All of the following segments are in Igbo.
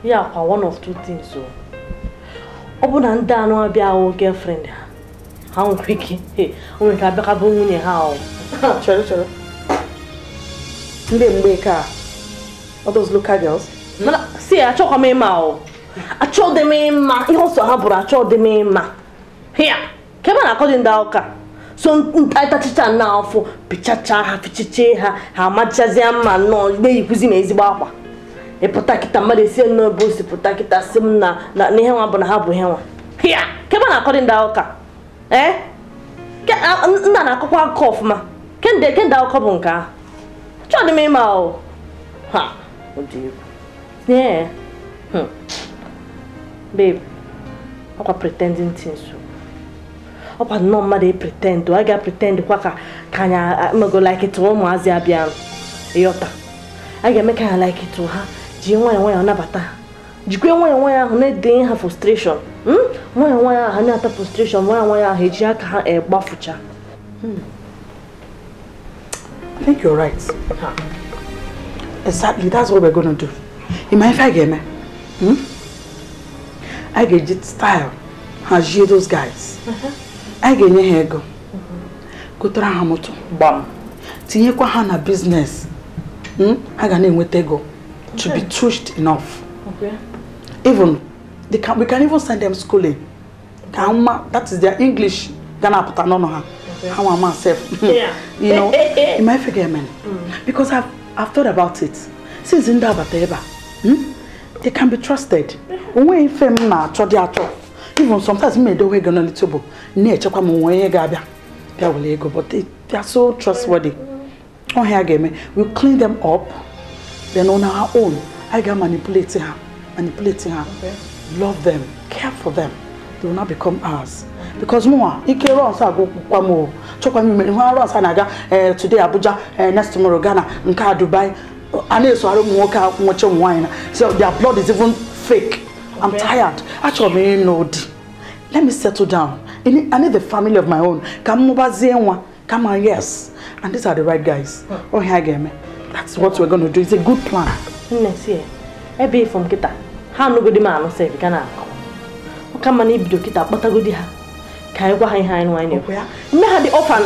Yeah, one of two things so. Open and down or be our girlfriend. How quick, hey, we can back up on how. Sure. All those local girls. See, I choke me ma. I choke the main ma. You also have a choke the main ma. Here, come on, according to so I touch it now for pichacha, pichiche, how much as a man no, they use him as baba. A potakita mother say no boss, a potakita simna, not near one but have him. Here, come on, according to eh? Get out, none cough, ma. Can they get down cobunka? Try the main ma. Ha, what do you? Yeah. Babe, I'm pretending things. Opa no they pretend to. I got pretend kwaka kanya go like it to omo abian. Eyota. I get make I like it to her. Ji nwa na bata. Jikwe nwa ho na den ha frustration. Nwa ha na ata frustration, nwa ha ji aka ha gbafucha. I think you're right. Exactly, that's what we're going to do. In my game, I get it style. Has you those guys? I get your hair go. Go to Hamoto. Bam. Tinye kwa hana business. I got name with go to be trushed enough. Okay. Even we can even send them schooling. That is their English. Gonna put on her. How am I myself? Yeah. You know, in my figure, because I've thought about it. Since in Dabateba, they can be trusted. When fame na even sometimes me do we gonna little bit. Nature come when gabia. They will go, but they are so trustworthy. Oh here game, we clean them up. Then on our own, I can manipulate her. Okay. Love them, care for them. They will not become ours. Because more, Ike runs I go kwamo. Chokwami runs anaga today Abuja, next tomorrow Ghana, Nka Dubai. I so I don't walk out much wine. So their blood is even fake. Okay. I'm tired. Actually, no. Let me settle down. I need the family of my own. Come on, yes. And these are the right guys. Oh, here again. That's what we're going to do. It's a good plan. Next year, I be from Kita. How nobody man say we can. Come on, if you Kita, but I go there. Can you go high wine? Me had the orphan.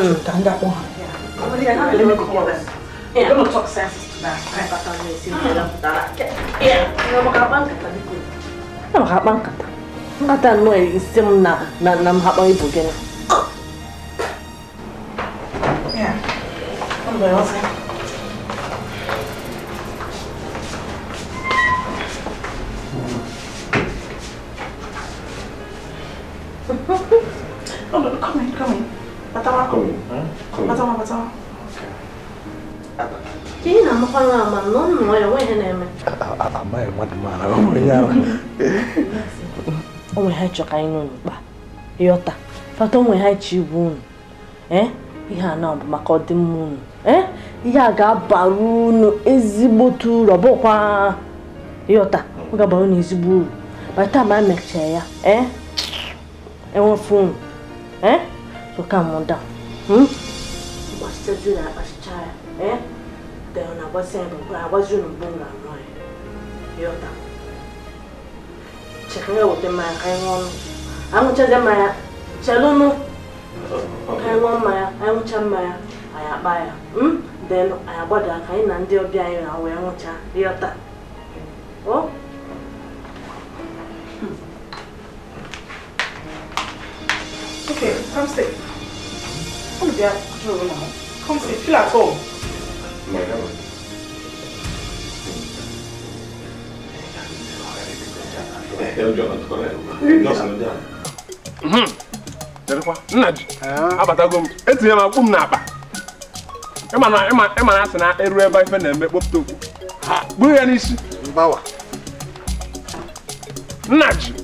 Let me call them. We're going to talk sense to that. Yeah, no, I don't know it's sim na happy again. Yeah. I'm going to oh, no, come in. Batawa. Come in, huh? Batawa. Okay. Kina mafala no moyo we hene Amaye madman o we ha choka inu ba yota fato we ha chibu ihe ana bụ maka ọdịmma ihe a ga-abaru unu ezigbo uru ọbụkwa yota ọ ga-abaru unu ezigbo uru by the time I mechaa ya enwe phone so calm down gbasịtazi na akpachicha ya then na gbasị ebe agbazi unu mbụ na anọ ya yota chekere wote mmanya ka anyị ọnụ anwụchazi mmanya chelụnụ ka anyị ṅụọ mmanya anyị ṅụcha mmanya anyị akpa ya then anyị agbada ka anyị na ndị ọbịa anyị na wee ṅụcha yota Okay, come stay. Come there, come stay. Feel at home. Nnaji, abatago m etinye m akpụ m n'akpa. Ịma na asị na eru ebe ife na-eme kpọpụta okwu. Buru ya n'isi. Mbawa. Nnaji.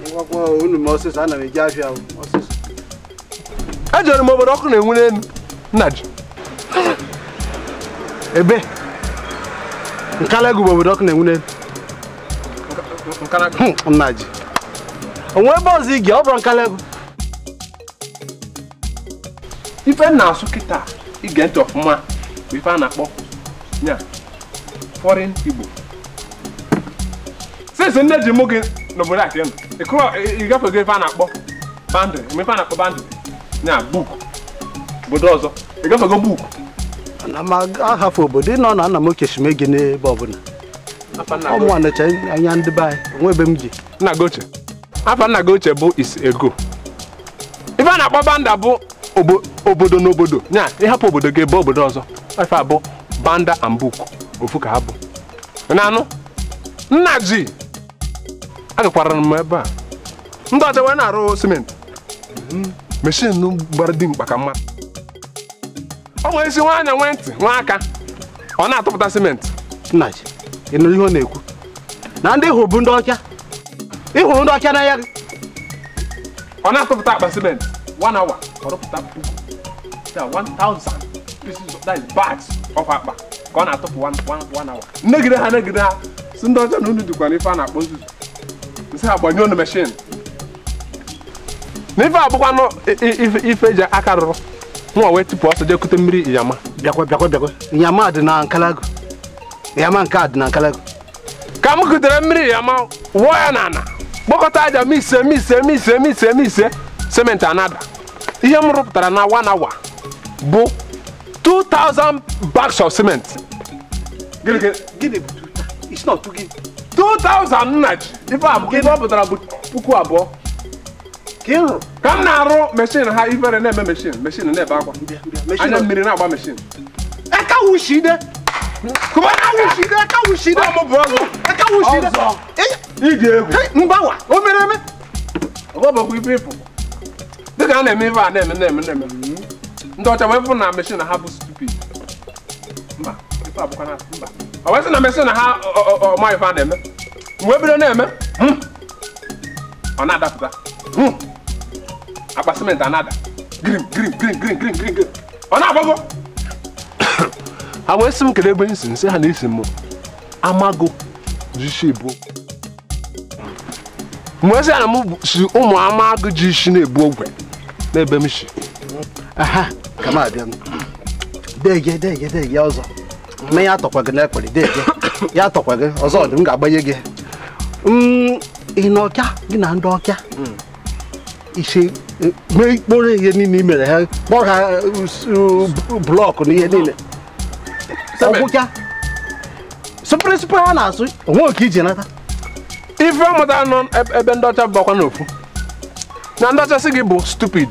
Ngwakwa unu m ọsịsọ ana m eji afịa ọsịsọ. Ejere m obodo ọkụ na-enwu n'elu. Nnaji. Ebe. Nkalegu bụ obodo ọkụ na-enwu n'elu. Nnaji. Onwe ebe ọzọ igi ọ bụrụ Nkalegu. Ife na-asụ kịta ige ntị ọfụma bụ ife a na-akpọ nya foreign Igbo. Since nne ji mụ gị n'obodo a ka ị gafego ife a na-akpọ bandị, ife a na-akpọ bandị nya buku obodo ọzọ ị gafego buku na m ahafụ obodo ịnọ na nna m okechime gị n'ebe ọbụla ọmụ anacha anya ndị be anyị onwe ebe m ji nna gị ochie afa nna gị ochie bụ is ego ife a na-akpọ banda bụ obodo n'obodo nya ịhapụ obodo gị ebe obodo ọzọ ife a bụ banda and buku ofu ka ha bụ na-anụ nna ji agakwara m ebe a ndị ọcha wee na-arụ simenti meshin gbara dị mkpa ka mma ọ nwere isi nwaanya nwee ntị nwa aka ọ na-atụpụta simenti nna ji ị nụrụ ihe ọ na-ekwu na ndị hụrụ bụ ndị ọcha ịhụrụ ndị ọcha n'anya gị ọ na-atụpụta akpa simenti 1 hour ọ rụpụta puku 1000 pieces that is bags of akpa ka ọ na-atụpụ 1 hour negide ha si ndị ọcha na unu dịkwa n'ife a na-akpọ nzuzu nsị ha gbanyụọ na meshin n'ife abụkwanụ ife eji aka rụrụ nwa wee tupu ọsọ jekute mmiri ịyama bịakwa ịyama dị na nkalago ịyama nke a dị na nkalago ka m kutere mmiri ịyama wụọ ya n'ala kpọkọta aja mise sementi anada ihe m rụpụtara na 1 hour bụ 2000 bags of cement gịnị bụ isi na ọtụ gị 2000 nna ji ife ọ pụtara bụ 2000 ka ị rụrụ ka m na-arụ meshin ha ifere na-eme meshin na-ebe akwa anya mmiri na-agba meshin aka wushide iji egwu mgbawa o mere eme ọgbọbọkwa ife ịfụ dịka a na-eme ife a na-eme ndị ọcha wee fụ na meshin ha bụ stupid mba ife abụkwa na mba ọ wee sị na meshin ha ọma ife a na-eme mgbe ebido na-eme ọ na-adapụta akpa simenti anada green ọ na-agbago ha wee sị m kedu ebe nsi nsị ha na-esi m amago jishi ebu mgbe sị ya na m si ụmụ amago ji isi na-ebu ogwe n'ebe m si aha ka m abịa dege ọzọ mme ya atọkwa gị n'ekpere dege ya atọkwa gị ọzọ dị m ga-agbanye gị ị na ọka gị na ndị ọka isi mee kpọrọ ihe niile mere ha kpọrọ ha blọkụ na ihe niile ọgwụcha sụpụrụ ha na-asụ onwe oke iji nata ife mụtara nọ ebe ndị ọcha bụkwa n'ofu na ndị ọcha sị gị bụ stupid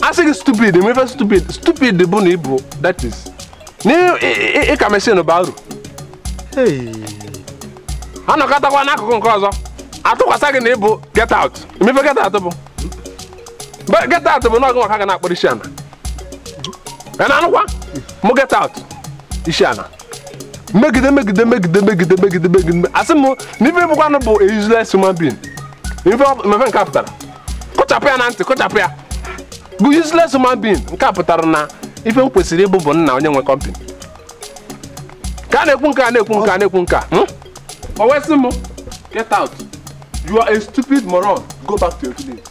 asị gị stupid mefe stupid bụ na ịbụ that is ịka mesin bụ arụ ha nọkọtakwa n'akụkụ nke ọzọ atụkwasị gị na ịbụ get out mefe get out bụ n'ọgụ nwa ka ga na-akpọrọ isi ana na anụkwa mụ get out isi ana megide asị m n'ife bụkwanụ bụ a useless human being mefe nke a pụtara kụchapụ ya na ntị kụchapụ ya bụ useless human being nke a pụtara na ife m kwesịrị ịbụ bụ nna onye nwe kọmpani ka a na-ekwu nke a o wee sị m get out you are a stupid moron go back to your village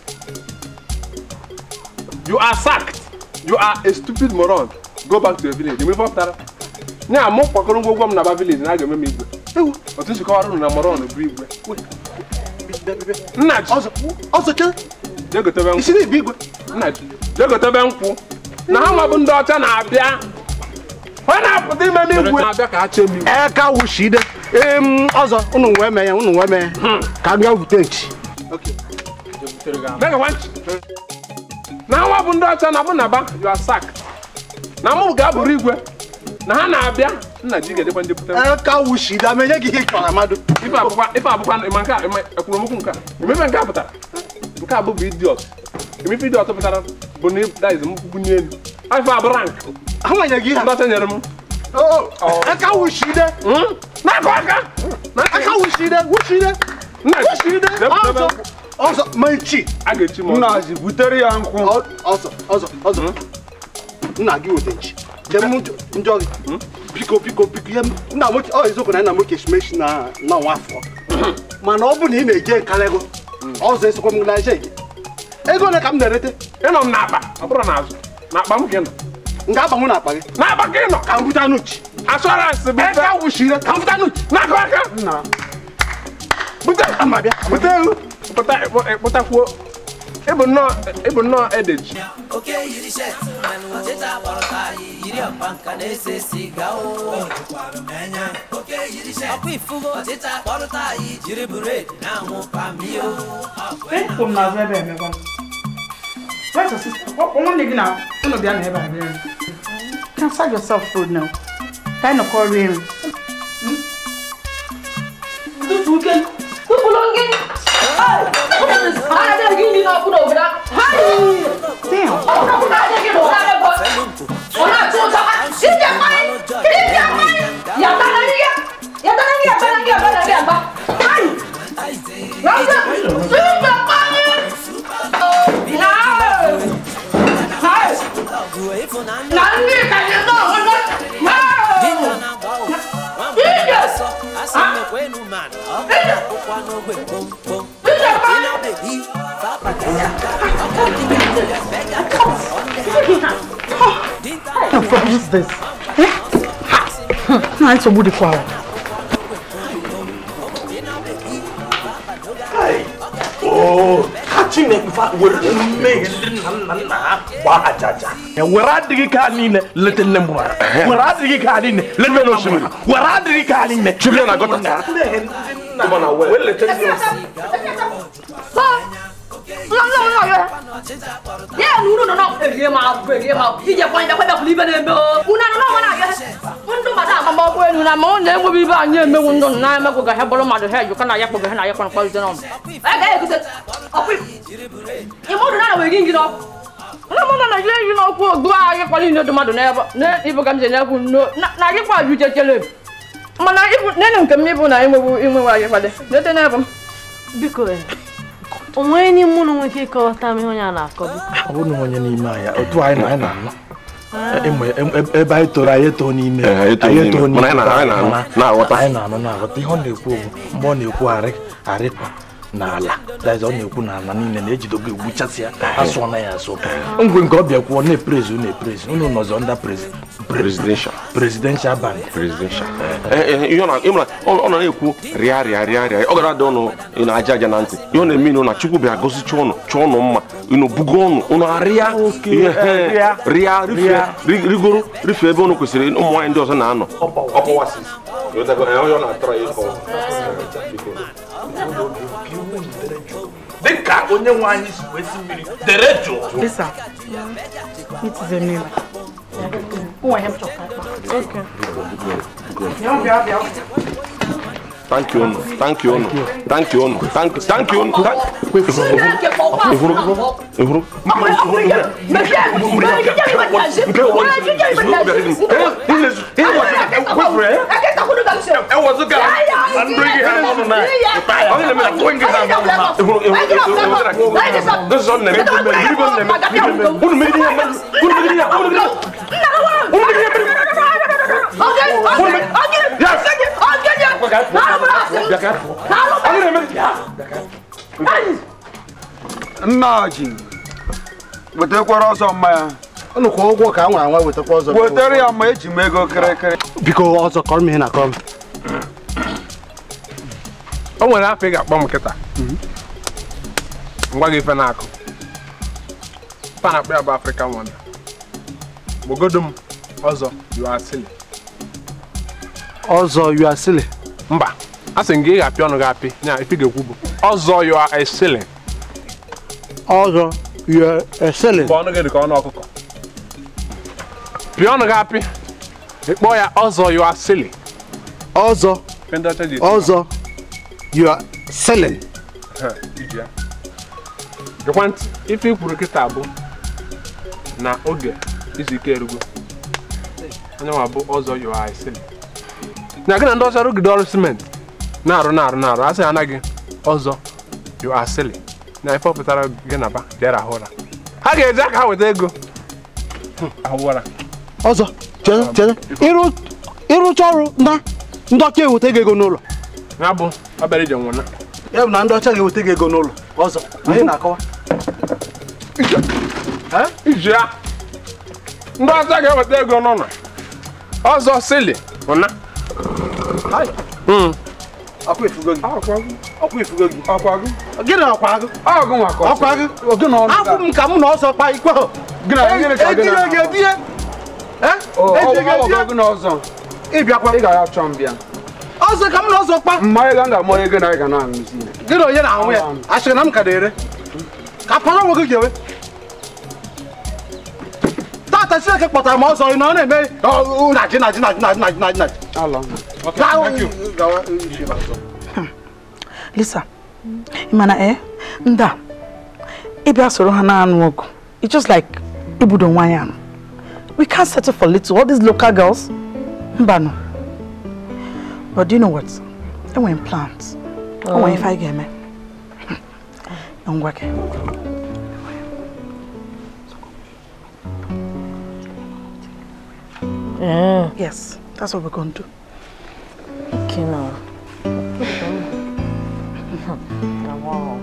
you are sacked you are a stupid moron go back to your village mefe pụtara nya mụ kpọkọrọ ngwongwo m na ba village na a ga-eme m igwe otu nchịkọwara ụnụ na moron bụ igwe nna ji jegotebe nkwụ na ha nwa bụ ndị ọcha na-abịa ọ na-apụta ime n'igwe na-abịa ka ha chee m igwe eka wushide ọzọ unu wee mee ya ka m ga-bute nchi na ha nwa bụ ndị ọcha na bụ na ba you are sacked na mụ ga-abụrụ igwe na ha na-abịa nna ji ga-edekwa ndị pụta eka wushide amenye gị ihe chọrọ mmadụ ife abụkwa ịma nke a ekwuromokwu nke a emefe nke a pụtara nke a bụ idiot emefe idiot pụtara bụ na daiz m bunye elu ife abụ rank ha nwanye gị ndị ọcha nyere m eka wushide n'aka aka eka wushide ọzọ ma echi a ga-echi m nna ji butere ya nkwụ ọzọ nna gị weta nchi njọ gị biko ihe nna nwoke ọ eziokwu na nna nwoke shimeshi na nwa afọ mana ọ bụ na ị na-eje nkalego ọzọ esokwa m na eje ego ole ka m na-erete ịnọ m n'akpa ọ bụrụ n'azụ n'akpa m ka ị nọ nga agbanwe n'akpa gị n'akpa ka ị nọ ka m bute anụchi assurance bụ eka wushire ka m bute anụchi n'aka aka Even no edge. Okay, you the chef, man. What's it up? You the bank and they say cigar. Okay, you the chef. We fugo. What's it up? You the bread. Now won't come here. Come now, baby. Where's your sister? What one nigga now? You know they are never here. Can serve yourself food now. Kind of call rain. This weekend. Look along. Hey! What is this? I didn't give you no food over there. Hey! Damn. Oh, I didn't give you no food. Oh, not so bad. Give me your money. Give me your money. You're done here. You're done here. You're done here. Hey! Give me your money. No. Hey! Nani can you know? What is this? No, it's a woody flower. Oh, catching it with me. Where are the canine? Let in them more. Where are the canine? Let me know. Where are the canine? Children, I got Yeah, no. Game out. You just find a way of living in the Onweni munu nweke kọta mi honya na akọbi. Onu onye n'ime aya, otu anyị na anọ. Ebe anyị toro anyị to n'ime. Anyị to n'ime. Na-aghọta anyị na-anọ na-aghọta ihe ọ na-ekwu mgbe ọ na-ekwu arịkọ n'ala. That ọ na-ekwu n'ala niile na-ejidogo egbuchasị ya asụ na ya asụ. Ngwe nke ọ bịa kwuo na-eprezi unu nọzọ under presidential ban. Ihe ọ na-ekwu rịa ọ gara dị ọnụ na aja na ntị ihe ọ na-eme inu na Chukwu bịa gosi chọọ ọnụ mma inu bugo ọnụ unu arịa rịa rigoro rifee ebe unu kwesịrị ụmụ nwaanyị ndị ọzọ na-anọ ọkpọwasị dịka onye nwe anyị si kwesị mmiri dere jụụ. Lisa, it is a meal. Oh, I have chocolate. Okay. Thank you. Nnaji, wetekwara ọzọ mmanya. Unu kwa ụgwọ ka anwa wetakwa ọzọ. Wetere ya ma eji m ego kịrịkịrị. Biko ọzọ kọrọ m ihe na kọrọ m. O nwere afọ ị ga-akpọ m kịta. Ngwa gị ife na-akụ. Fa na-akpọ ya bụ African Wonder. Gbogodo m ọzọ you are silly. Ọzọ you are silly. Mba, a sị gị ị ga-apị ọnụ gị apị nya ife ga-ekwu bụ ọzọ you are a silly. Ọzọ you are a silly. Mgbe ọnụ gị dị ka ọnụ ọkụkọ. Pị ọnụ gị apị. Ịkpọ ya ọzọ you are silly. Ọzọ you are silly. Gekwantị ife ikwuru kịta bụ na oge izu ike erugo. Onye nwa bụ ọzọ you are silly. Na gị na ndị ọzọ rụgide ọrụ cement na-arụ asị anaghị ọzọ you are silly. Na ife ọpụtara gị na ba bịara ahụ ụra. Ha ga-eji aka ha weta ego ahụwara. Ọzọ chere ịrụcha ọrụ na ndị ọcha eweta ego n'ụlọ. Ya bụ ọbịara ije nwụna. Ya bụ na ndị ọcha ga-eweta ego n'ụlọ. Ọzọ anyị na-akọwa. Iji ya ndị ọcha ga-eweta ego n'ụlọ. Ọzọ silly ụna. Akwa efugo gị. ọkwa ifugo gị ọkwa gị gịnị ọkwa gị ọgụ nwakọ ọkwa gị oge na ọrụ afụ m ka m na ọsọ kpa ikpe gị na gịnị ka gị na ejire gị ọgụ na ọzọ ịbịakwa ị ga-ya chọọ m bịa ọsọ ka m na ọsọ kpa mmanya ga nga amanye gị na ị ga na-aṅụzi gị na onye na-anwụ ya asịrị na m ka na-ere ka pọrọ onwe gị ga-ewe tata Chineke kpọtara m ọzọ na ọ na-eme naji Lisa, Imana nda ịbịa soro ha na-anụ ọgụ. It's just like ibudo nwanyị. We can't settle for little. All these local girls. Mbano. But do you know what? I want plans. I want if I get me. I'm working. Yes, that's what we're going to do. Okay, now. Wow.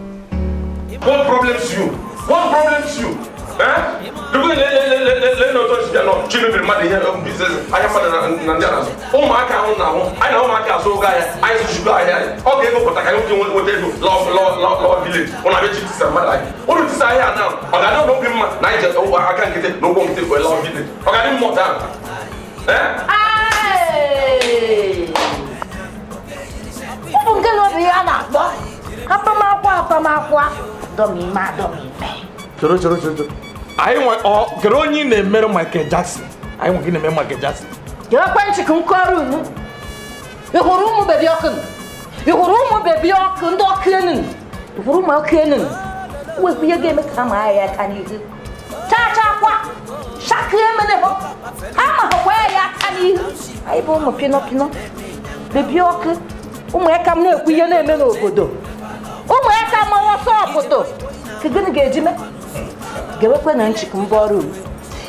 What problems you? What problems you? Eh? Let no touch no children mad here business. I am Nigerian. Oh my God, now. I know my car so guy. I sugar here. Okay, go but I don't know what they do. Love village. On a bit some mad. What do you say here now? I don't know him Niger. Oh, I can't get it. No one take for love village. Okay, I need more down. Hey! What can I be an Apama, Domi. Choro. I want all growing in the middle Michael Jackson. I want to get Michael Jackson. You're a bunch of Kunkaru. The room baby Ocken. The room baby Ocken, dog cannon. The room of cannon. Will be a game of time I can use it. Cha, Shaq him in the hook. I'm away, I can use. I bought a pinocchio. Baby Ocken. Oh, come near, we are in the Odo. Oh, I come on photo. You're going to get Jimmy. Give up an inch from Boru.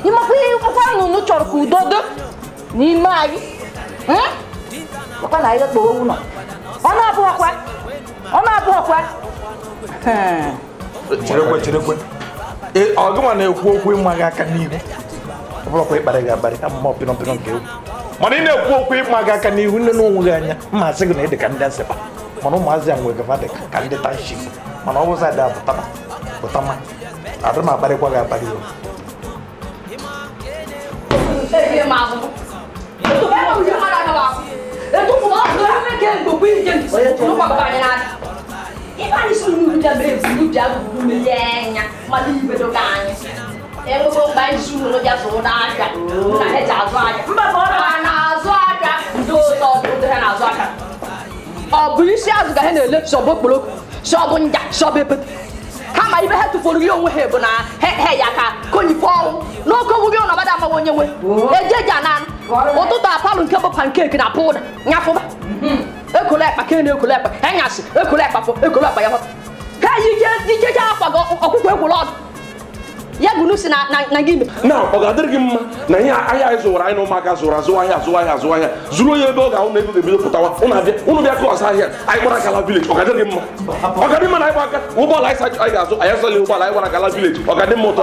You must be one no charcoal dodo. Need my. What can I do? On our book, Chirokwe. I'll go on a walk with my Gakani. I'm mopping up on you. Money no walk with my Gakani, who know my second head can dance. Mono Mazian with the Vatic, candidate ship. Man always had that, but I don't know about it. Kama ibe hetu for you onwe he bụ na he ya ka konyi fall no ko wu na bada ma wonye we ejeja nan ụtụtụ apalu nke bụ pancake na powder nyafo ba ekole pa ke na ekole pa enyasi ekole pa fo ekole pa ya ho ka yi je akwa go ọkụkọ egwu lord ya gunu si na gime na ọ ga-adịrị gị mma na ihe ahịa anyị zụwara anyị na ụmụaka zụrụ azụ ahịa zụrụ onye ebe ọ ga-ahụ na ego ga-ebido pụtawa ụnụ bịa kụọ asa ahịa anyị gbara akala village ọ ga-adịrị gị mma ọ ga-adị mma na anyị gba aka ụgbọala anyị ga-azụ anyị asọla ụgbọala anyị gbara akala village ọ ga-adị mma ụtọ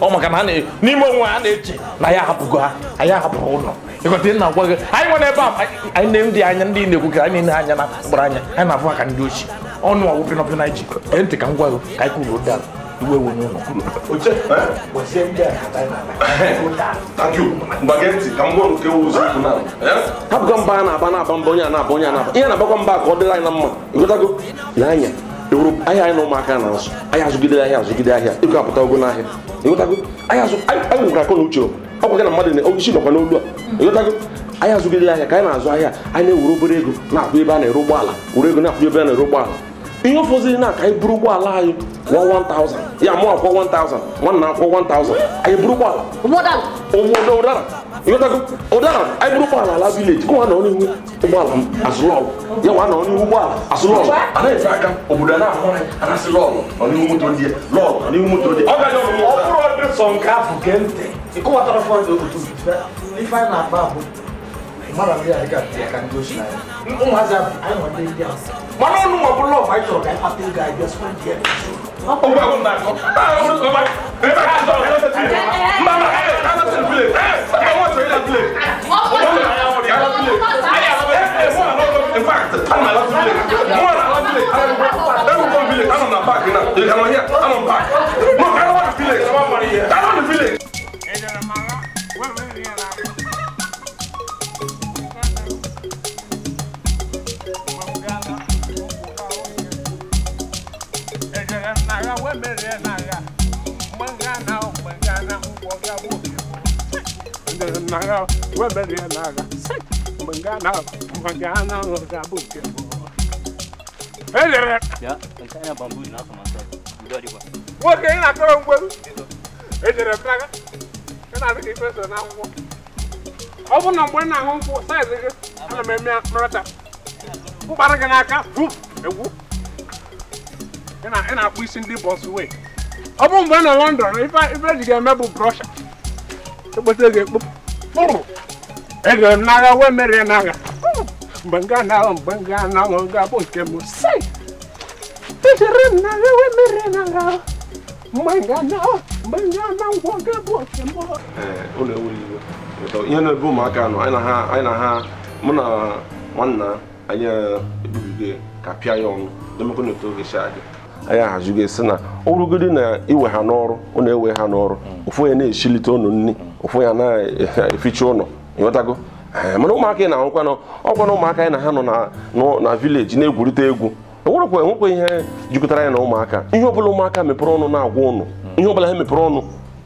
ọ maka na n'ime onwe ha na-eche na ya hapụgo ha anyị hapụrụ ụlọ ịkọta na agwa gị anyị nwere ebe anyị na-ndị anya ndị na-ekwu anyị na anya na mkpụrụ anya anyị na-afụ aka ndị ochie ọnụ ọgwụ pịnọpịnọ iji ntị ka m gwa gị ka anyị kwuru ụda iwe ewe n'ụlọ hapụga mba a na-aba mba onye a ihe na-abakwa mba ka ọ dịrị anyị na mma ịgotago n'anya ahịa anyị na ụmụaka na-azụ anyị azụgide ahịa ego apụta ogo n'ahịa ịgotago anyị nwekara akọ na uche ọkwa gị na mmadụ isi nọkwa n'olu a ịgotago anyị azụgide ahịa ka anyị na-azụ ahịa anyị na-ewere obere ego na-akwụ ebe a na-ere ụgbọala were ego na-akwụ ebe a na-ere ụgbọala ihe ụfọdụ na ka anyị buru ụgbọala anyị 1000 ya mụ akwụkwọ 1000 nwanna akwụkwọ 1000 anyị buru ụgbọala ụdara anyị buru ụgbọala ala vileji kụwa na ọnụ ihu ụgbọala azụlọlụ ya nwa na ọnụ ihu ụgbọala azụlọlụ a na-efe aka obodo na-ahụ anyị anasị lọlụ ọn'ihu moto ndị lọlụ ọn'ihu moto ndị ọ gaghị ọbụrụ sọ nke afọ ke ntị ịkụwatara fọdụ otu ife anyị na-akpa ahụ mara ndị anyị ga-abịa ka ndị ochi n'anya ụmụazị abụ anyị nwa ndị ndị ahụ mana ọnụ nwa bụrụ lọf anyị chọrọ ka anyị kpata ego anyị bịa sụọ ndị ya naga webere naga mangana ga buke elere ya kana bambu na kama sasa ndodi kwa woke ina ko ngwe elere praga kana bi peso na ngwo obu na mgbe na ngwo size gị ana me mrata mbara gị n'aka egwu ina akpụ isi ndị boss way ọ bụ mgbe na London ife ji ga-eme bụ brọsha ekpote gị ekpo ego naga we mere naga mbanga na ga bụ nke m sai tere naga we mere naga mbanga na ngwo ga bụ nke m ụlọ ewu iwe ihe na-ebu ụmụaka nọ anyị na ha mụ na nwanna anyị ebubigo ka pịa ya ọnụ emekọ na-eto oge shi adị anyị ahazigo esi na ọrụgodi na iwe ha n'ọrụ ọ na-ewe ha n'ọrụ ụfụ ya na-eshilite ụnụ nri ụfụ ya na-eficha ụlọ ịghọtago mana ụmụaka ị na-ahụkwa na ọkwa na ụmụaka anyị na ha nọ na vileji na-egwurịta egwu enwekwa ihe jikọtara ya na ụmụaka ihe ọbụla ụmụaka mepere ọnụ na-agwa ụnụ ihe ọbụla ha mepere ọnụ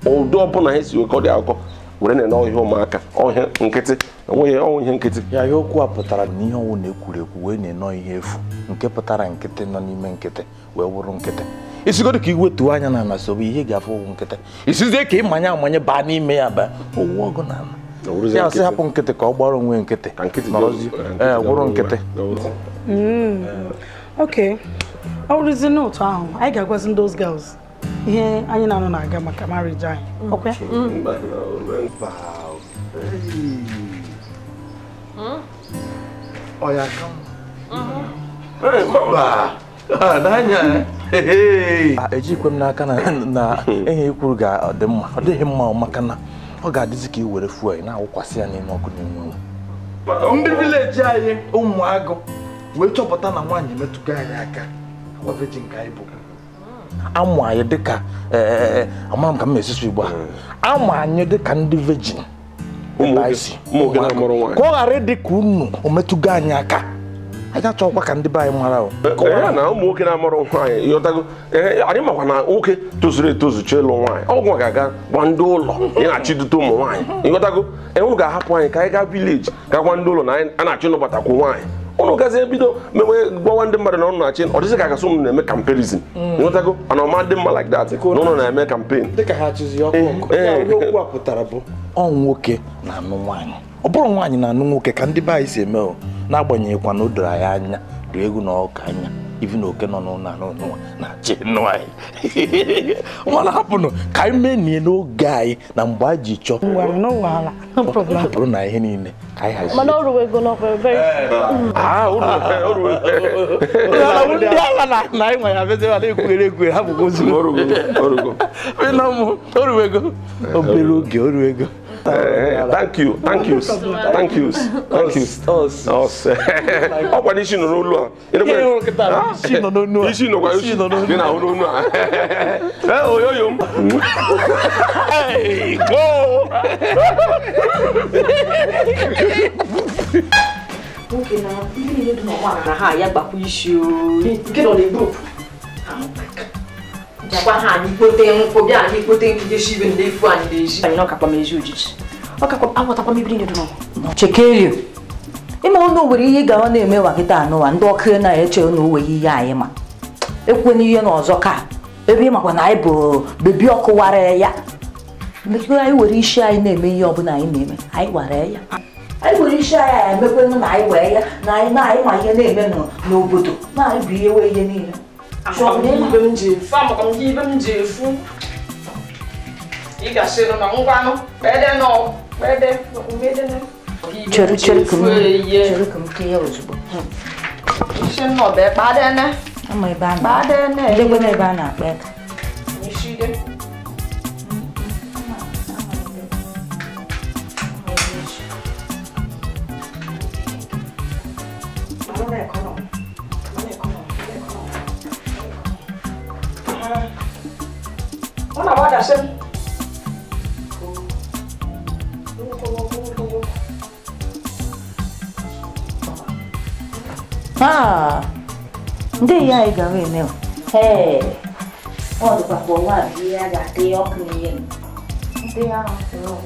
ụdị ọbụla ha si wekọ dị akọ were na-ene ọhịa ụmụaka ọhịa nkịtị enweghị ọnwụ ihe nkịtị ya ihe okwu a pụtara na ihe ọnwụ na-ekwuru ekwu wee na-enọ ihe efu nke pụtara nkịtị nọ n'ime nkịtị wee wụrụ nkịtị isigodo ka iwetuo anya na ana sobe ihe ga-afụ ụgwụ nkịtị isizie ka ịmanye amanye baa n'ime ya baa owu ọgụ na ana ya sị hapụ nkịtị ka ọ gbara onwe nkịtị nọrọzi wụrụ nkịtị Okay, ọ bụrụzi n'otu ahụ anyị ga-agwazi those girls ihe anyị na-anọ na-aga maka marriage anyị ọkwa ejikwe m n'aka na ihe ikwuru ga-adị mma ọ dịghị mma maka na ọ ga-adịzi ka i were fuel na-awụkwasị ya n'ime ọkụ na-enwe ndị vileji anyị ụmụagụ wee chọpụta na nwaanyị emetụgo anyị aka virgin ka anyị bụ amụ anyị dịka amara m ka m esisu Igbo amụ anyị dịka ndị virgin ka ọ ghara dị ka unu o metụgo anyị aka anyị achọkwa ka ndị be anyị mara na ụmụ nwoke na-amụrụ nwaanyị ịghọtago anyị makwa na nwoke tozuru etozu chọọ ịlụ nwaanyị ọgwụ ga-aga gwa ndị ụlọ ị na-achịdute ụmụ nwaanyị ịghọtago enwere ga-ahapụ anyị ka anyị gaa vileji ga gwa ndị ụlọ na a na-achọ ịnụbatakwu nwaanyị ụnụ gazi ebido mewe gwawa ndị mmadụ na ụnụ na-achị ọ dịzị ka gasị ụnụ na-eme kamperizm ịghọtago ana ọma dị mma like that na ụnụ na-eme kampen dịka ha chịzi okwu a pụtara bụ ọ nwoke na-anụ nwaanyị ọ bụrụ nwaanyị na-anụ nwoke ka ndị be anyị si eme n'agbanyeghịkwa na o doro anyị anya dị egwu na ọka anya ivi na oke nọ n'ụlọ anụ na-achị nụ anyị mana hapụnụ ka anyị menie n'oge anyị na mgbe anyị ji chọọ ọ bụrụ na ihe niile ka anyị hazie mana ọrụ ego n'ọkwa very ndị ala na anyị nwa ya bezi ma na-ekwere ekwere ha bụkwa ozi ọrụ ego obere oge ọrụ ego thank you. Ọkwa n'isi nọ n'olu a. Isi nọkwa dị na n'olu a. Oyoyo m. Nwoke na ihe niile dị n'ọgbara na ha ya gbakwa isi nke nọ n'egrupu. Jakwa ha anyị kpote nkwụ bịa anyị kpote nkide shi ibe ndị ifu anyị na-eji anyị n'ọkakwa m ezi ojiji ọkakwa agwatakwa m ibiri ndụ n'ọgwụ chekerio ịma ọnụ nwere ihe ga ọ na-eme wagịta anụwa ndị ọkụ na-eche na owe ihe anyị ma ekwe n'ihe n'ọzọ ka ebe ịmakwa na anyị bụ bebi ọkụ wara ya mekwe anyị were isi anyị na-eme ihe ọbụla anyị na-eme anyị wara ya anyị were isi anyị emekwenụ na anyị wee ya na anyị ma ihe na-eme n'obodo na anyị bụ ihe wee ihe niile Chere kum kiya ozugbo. Ishe no be badene. Ama ebe a na. Badene. Ndegwe na ebe a na-akpa aka. Ishide. Ona wada sem. Ndị ya anyị gara eme o. Ọ dịkwa ka ọnwa a ya ga-adị ọkụ n'ihe. Ndị ya ahụ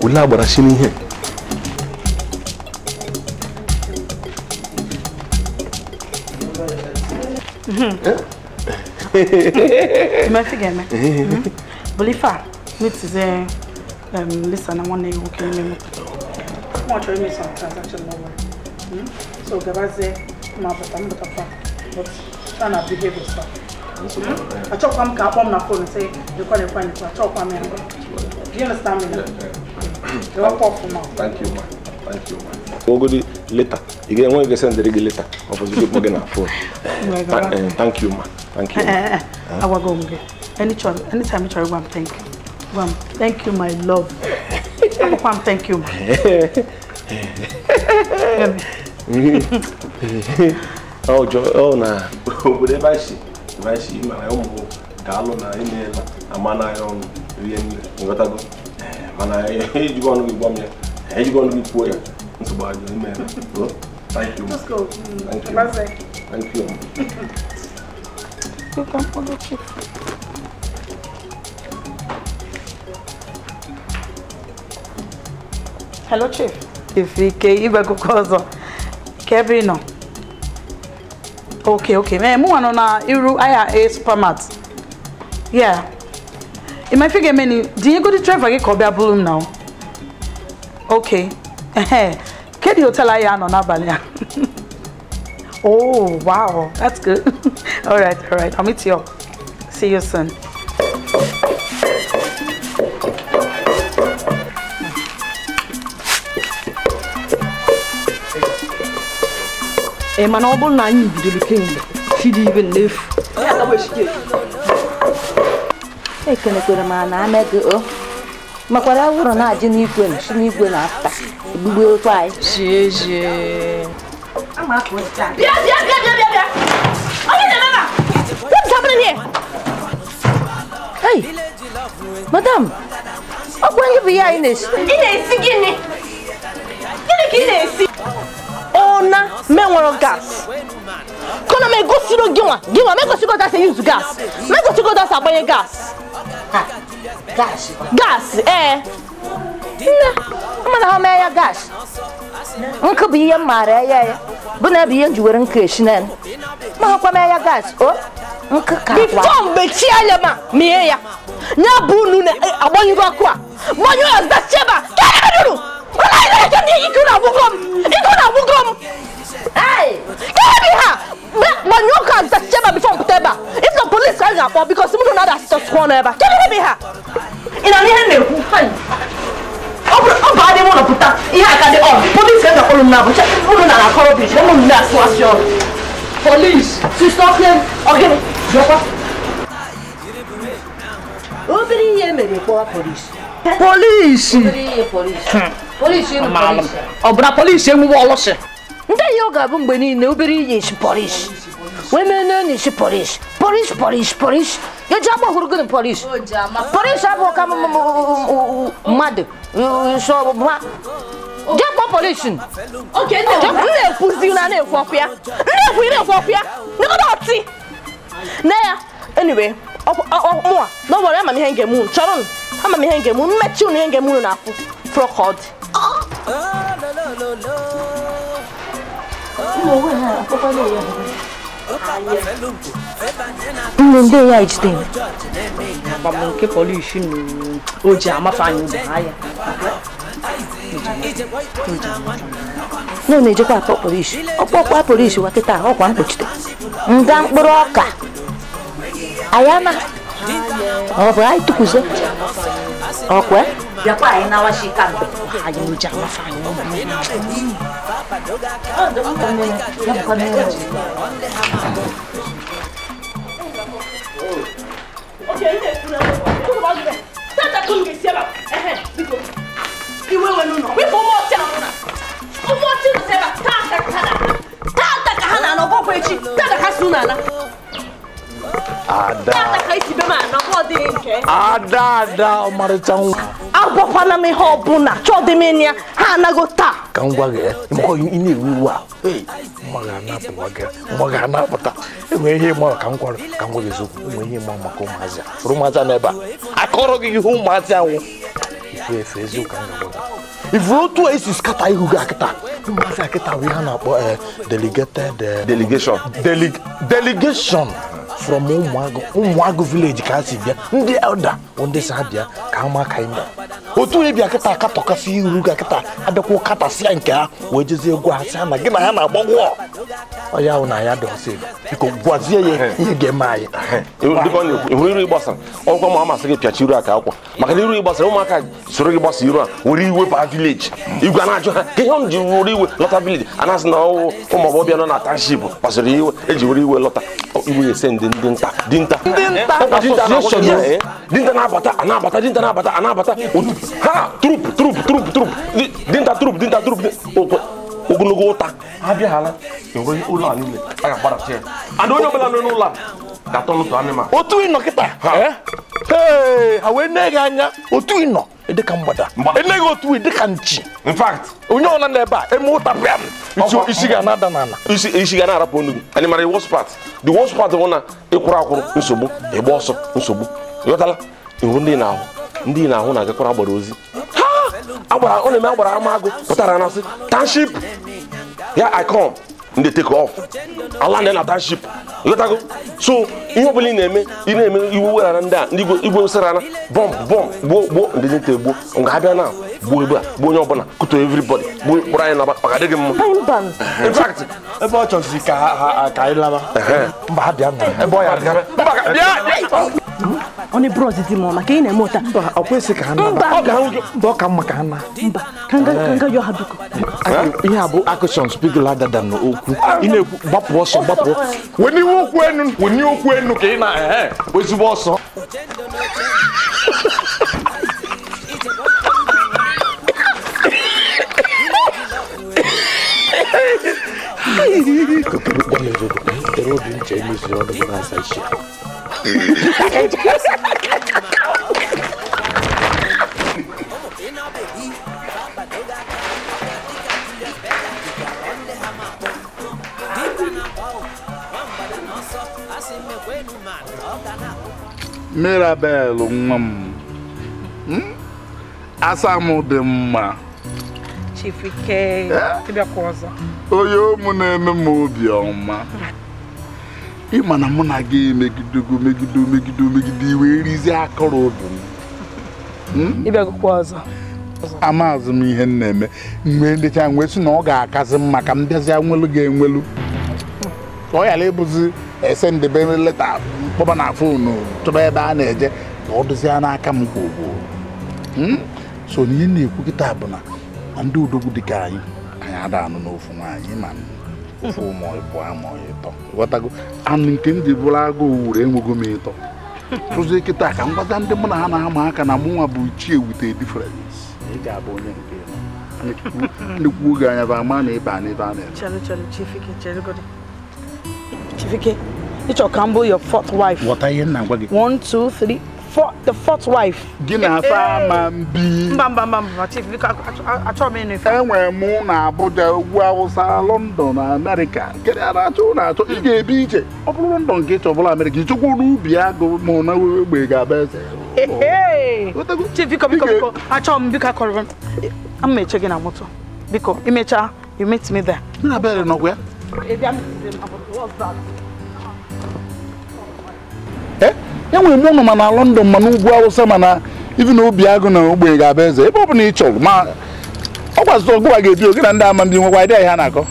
Ula barashini here. My figure, man. Belifa, which is a listen, I want to okay. Want to make some transaction over. So, Gabaze, my but trying to behave yourself. I talk on my phone and say, you call it funny, I talk on me. Do you understand me now? Thank you, man. Thank you, man. We'll go later. You get one, you send the later. Opposite again on phone. Thank you, man. Thank you. I will go. Anytime you try, one thank you. One, thank you, my love. One, thank you, man. Oh, nah. Whatever she, my own galo na email, amana on what I go. And you going to be bomb here. And you going to be poor. It's about the email. Thank you. Let's go. Thank you. Thank you. You come for the chief. Hello, chief. If we can, go cause Kevin. Okay. Man, move on Iru IRA supermat. Yeah. In my figure many, do you go to drive again Kobe Bloom now? Okay. Can you tell I am on Abalia? Oh wow, that's good. Alright. I'll meet you. See you soon. Man, all na you be looking. She even live. Hey, can I go to my name? Makwara wuro na aje n'igwe na afta. Igwe otu ai. Jeje. Ama ko sta. Bia. Oye de mama. What's happening here? Hey. Madam. Okwan you be here Ines. Ines gini. Gini. Ona me nworo gas. Kono me go siro giwa me go siro that say use gas. Me go siro that abanye gas. Gas, Mana how may I gas? Uncle be a mare, but never be enjoying Krishnan. Mahakwa may I gas, oh? Uncle Before Bechialama, Mia. Nabunu, I want you go qua. Manu as that cheba. Hey! When you can't touch Cheba before Puteba, if the police can up because someone not has to scorn ever. Can you be her? In a hand, oh, I want to put that. Yeah, I got it on. Police can all now, but I'm not a corruption. I'm not situation. Police, she's talking. Okay, Police. Oh, but police, you will also. Nda yoga bumbeni ne obiri yeshi police. Women ne shi police. Police. Ya jama hurgun police. Police abo kam mad. So ma. Jama police. Okay, ne pusi na ne kwapia. Ne kwapia. Ne go doti. Na ya. Anyway, mo. No worry, am me henge mu. Charon. Am me henge mu. Mechi ne henge mu na afu. Frog. Nde ya ijden. Baba nke police nu oji amafanyu haya. No je kwa police. Okwa police wakita okwa mkpochite. Nga mkpụrụ ọka. Ayana. Obo ai tukuze. Okwa? Ya kwa ina wa shika. Ayo oji amafanyu. nana. Ada. Ada, Marichan. Abopana me hobuna, Chodemania, Hanagota. Kangwaga, Ini Edo. Hey, Magana, Pata. When he more Kangwa, Kangwazu, when he Mamma Comaza, Rumaza Neba. I call you whom Maza. If road to is Katai Hugakata, you must have a delegation. Delegation. From Umwago village, Casibia, the elder, on this idea, Kama Kaima. Otu Biakata, Katokasi, Rugakata, and the Kokata Sianka, which is your Guasana, Gimana, Bongo. Oh, yeah, I don't say. Because Guazia, you get my. You really boss. Oh, Mamma, say Piachura, Macari boss, Omaka, Sorry boss, you we whip our village. You cannot get on you with Lotta village, and as now, from a Bobby on a township, Passerio, Edgery will Lotta. You will send Dinta in fact, we know never a motor bam. Is another nana. Is another pony. And my worst part. The worst part of one, a crowd, Usubu, a boss of Usubu. Yotala, in Rundi now. Ndina, when I get Corabosi. Ha! Our only member Amago, Potaranasi, township. Here I come. They take off. I land in a township. You go. So, you believe me, you will under, you will serana, bomb, bo, and didn't tell you, on Gabana, Bonobana, to everybody, Brian about Pagadegam. In fact, about your Zika, Kailava, a boy, on a brosity mona, cane and motor, a Wessican, Bocamakana, Kanga, you have action speak louder than Oku. In a bop was a bop. When you walk when okay, which was so. The road in Chinese, the other one I share. Mirabel, Asamo de Ma. Chifike, tiba koza. Oyo mune memobi oma. Imana muna ge megidi we rizi akoro obi. Ibe koza. Amazu mi ihe neme. Mgbe ndị cha nwesu na ọ ga-akazi mma ka m bịazi anwelu ga-enwelu. Ọ ya lebuzi send the letter kpọba na phone tụba ebe a na-eje ka ọ dozie n'aka m gwogwo. So n'ihe na-ekwu kịta bụ na ndị odogwu dịka anyị ada anụ n'ofu nwaanyị ma ofu ụmụ ịbụ ama ịtọ ghọtago anụ nke ndị bụrụ agụ wuru enwego m ịtọ tụzie kịta ka m gwaza ndị mụ na ha na-ama aka na mụnwa bụ ichie with a difference ị ga-abụ onye nke nnukwu oge anya bụ ama na ebe a n'ebe a na-eme Chifike, it's your combo, your fourth wife. What are you now? 1, 2, 3, 4. The fourth wife. Gina farm be Bam. Chifike, I told me if I were moon, Abuja, London, America. Get out of Tuna to get beach. Of London, get over America. You took Biago, Mona, we got best. Hey, Chifike, I told me because I'm checking out motor. Because you met me there. I better nowhere. Enwe mụnụ ma na London ma n'ugwu Awụsa ma na even obi agụ na ogbenye ga-abụ eze ebe ọ bụ na ị chọrọ ma ọ gwazụ ọgụwa ga-ebi oge na ndị ama ndị nwekwa ịdị ha na-akọ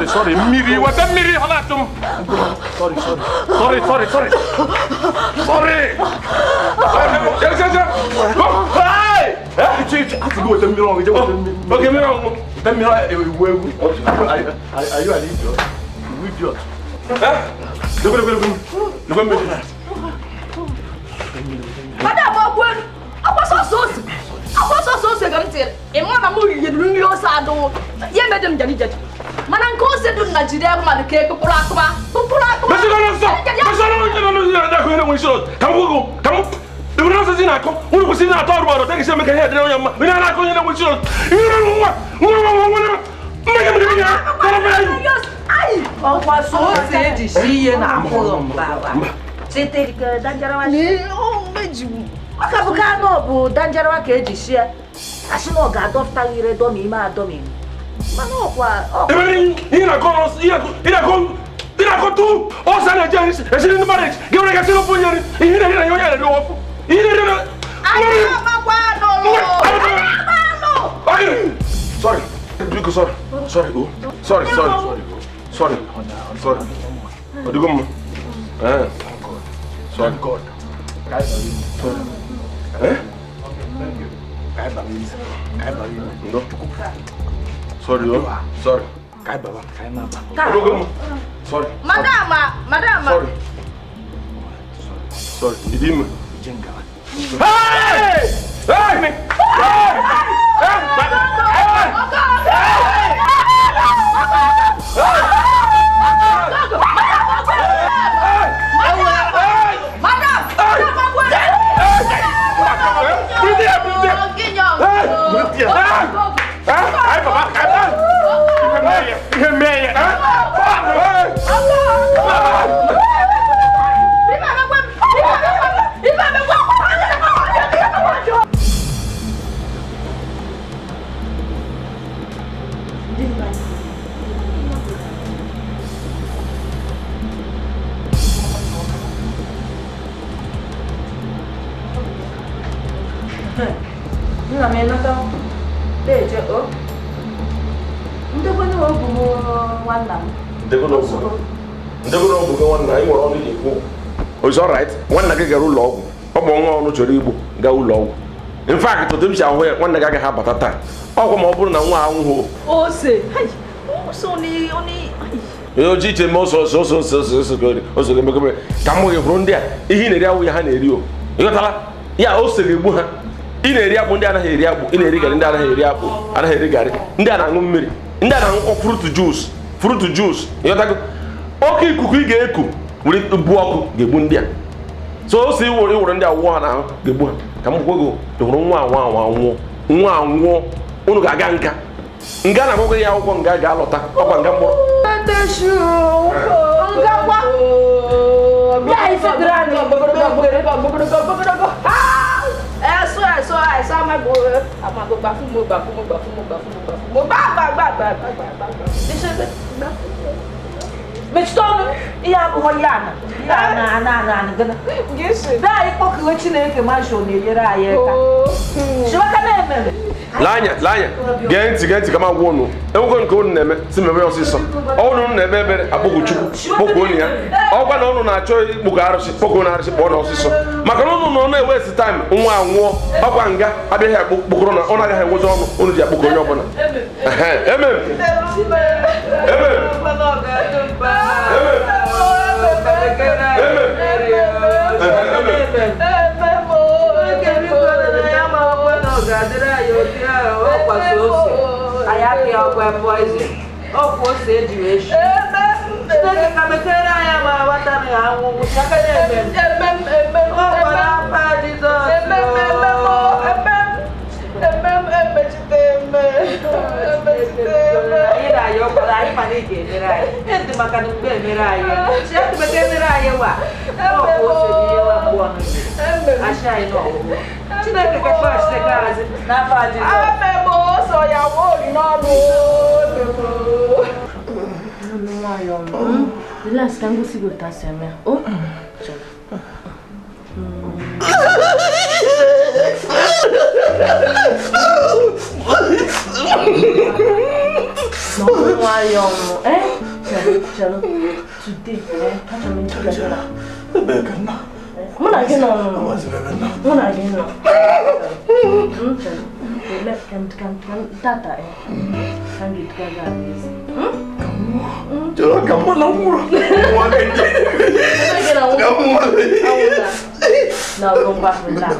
Sorry. What a miri halatum. Sorry. Hey! I have to go with the mirror. Okay, mirror. The mirror. Are you an idiot? Idiot. Look. Madam, I was so ganti e mama mu yedun yo sa do ye medem jani jani manan ko se dun Nigeria ma de ke pula atuma Mas não só da coisa não isso kamu eu não sei na com um você na tua rua tem que ser me querer não yamma mina na coisa não isso ai o passo se de chia na rua baba você tem que danjarawa o meji akabuka no bu danjarawa ke de chia asino ga dofta ire do mi ma do mi mano kwa ina ko tu o sana janis esini ni marriage ge wona ga tino punyari ina yo ya do ofu ina ai ma kwa no okay sorry Duko sorry Duko sorry God sorry Sorry. Madama. Sorry. Idima. Hey! It's all right. One nigga get ulo. Obo no chori Igbo ga ulo. In fact, to dem sha ho one nigga ga ha batata. Okwo ma oburu na nwa anwo. O se. Hai. O so ni oni. Yo jite mo so good. O so me go. Ka mo ye huru ndia. Ihi na eri awu ya ha na eri o. Yotala. Ya o se legbu ha. I na eri akpu ndi ana eri akpu. I na eri gari ndi ana eri akpu. Ana eri gari. Ndi ana anwu mmiri. Ndi ana anwu fruit juice. Yotago. Oke ikuku I ga-eku. Wuri bu ọkụ ga-egbu ndị a so o si iwuru ndị awụọ na ga-egbu ha ka m gwego ịhụrụ nwa anwụọ unu ga-aga nga na akwụkwọ ya akwụkwọ nga ga-alọta ọkwa nga mkpụrụ Mechtono iya ko yana na gana gese dai ko ko Chineke ma sho ne yera aye ka shi baka na eme lanya genti kama gwonu enwego nke unu na-eme si mebe ọsịsọ ọnụ na-eme ebere akpọgụ chukwu kpọkụ onu ya ọkwa na ọnụ na-achọ ikpụkọ arụsị kpọkụ na arụsị kpọọ na ọsịsọ maka na ọnụ nọ na-ewesi taịm nwa anwụọ ọkwa nga abịaghị akpụkọrọ na ọ na-agaghị enwezi ọnụ unu ji akpụkọ onye ọbụla Relax, can go see what I say, man. Oh, no, why, Chalo, today, catch me together. Tata, No, go back, relax.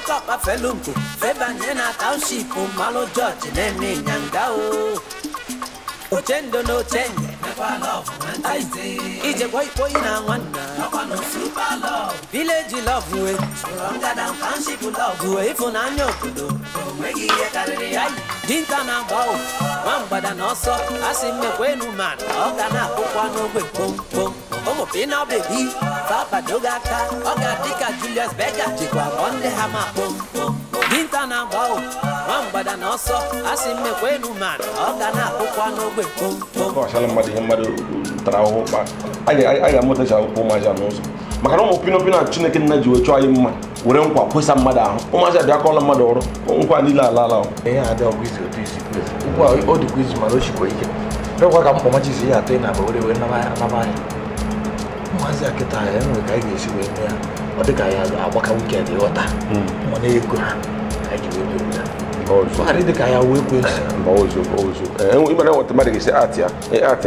Papa Felunku, Febanyena Township, Malo George, Nene Nyangao. Ochendo no change, never love, it's a boy na one, no super love. Village love you, stronger than township love you, if on anyo kudo, make it a Dintana bow, one but an also, as in the Wenu man, Ogana, Pupano with boom boom. Omo pina baby, Papa Dogaka, Oga Dikeh Julius Beggar, Jikwa on the hammer, boom boom. Dintana bow, one but an also, as in the Wenu man, Ogana, Pupano with boom boom. Gosh, I'm mad, Trao, I am not a child for my janos. Macano Pino Pina, Chinakin Naju, try him, wouldn't put some madam, Omaja Dacola Mador, Unquanilla Lala. Yeah, I don't wish you this. Well, all the quiz Maroshi. Don't work up for much easier, I think about it when I'm Maza kita ya ngai gesi we ya odika ya abaka weekend yota money go aji we do that also ari de kaya we kwesi also we mana what ma de say atia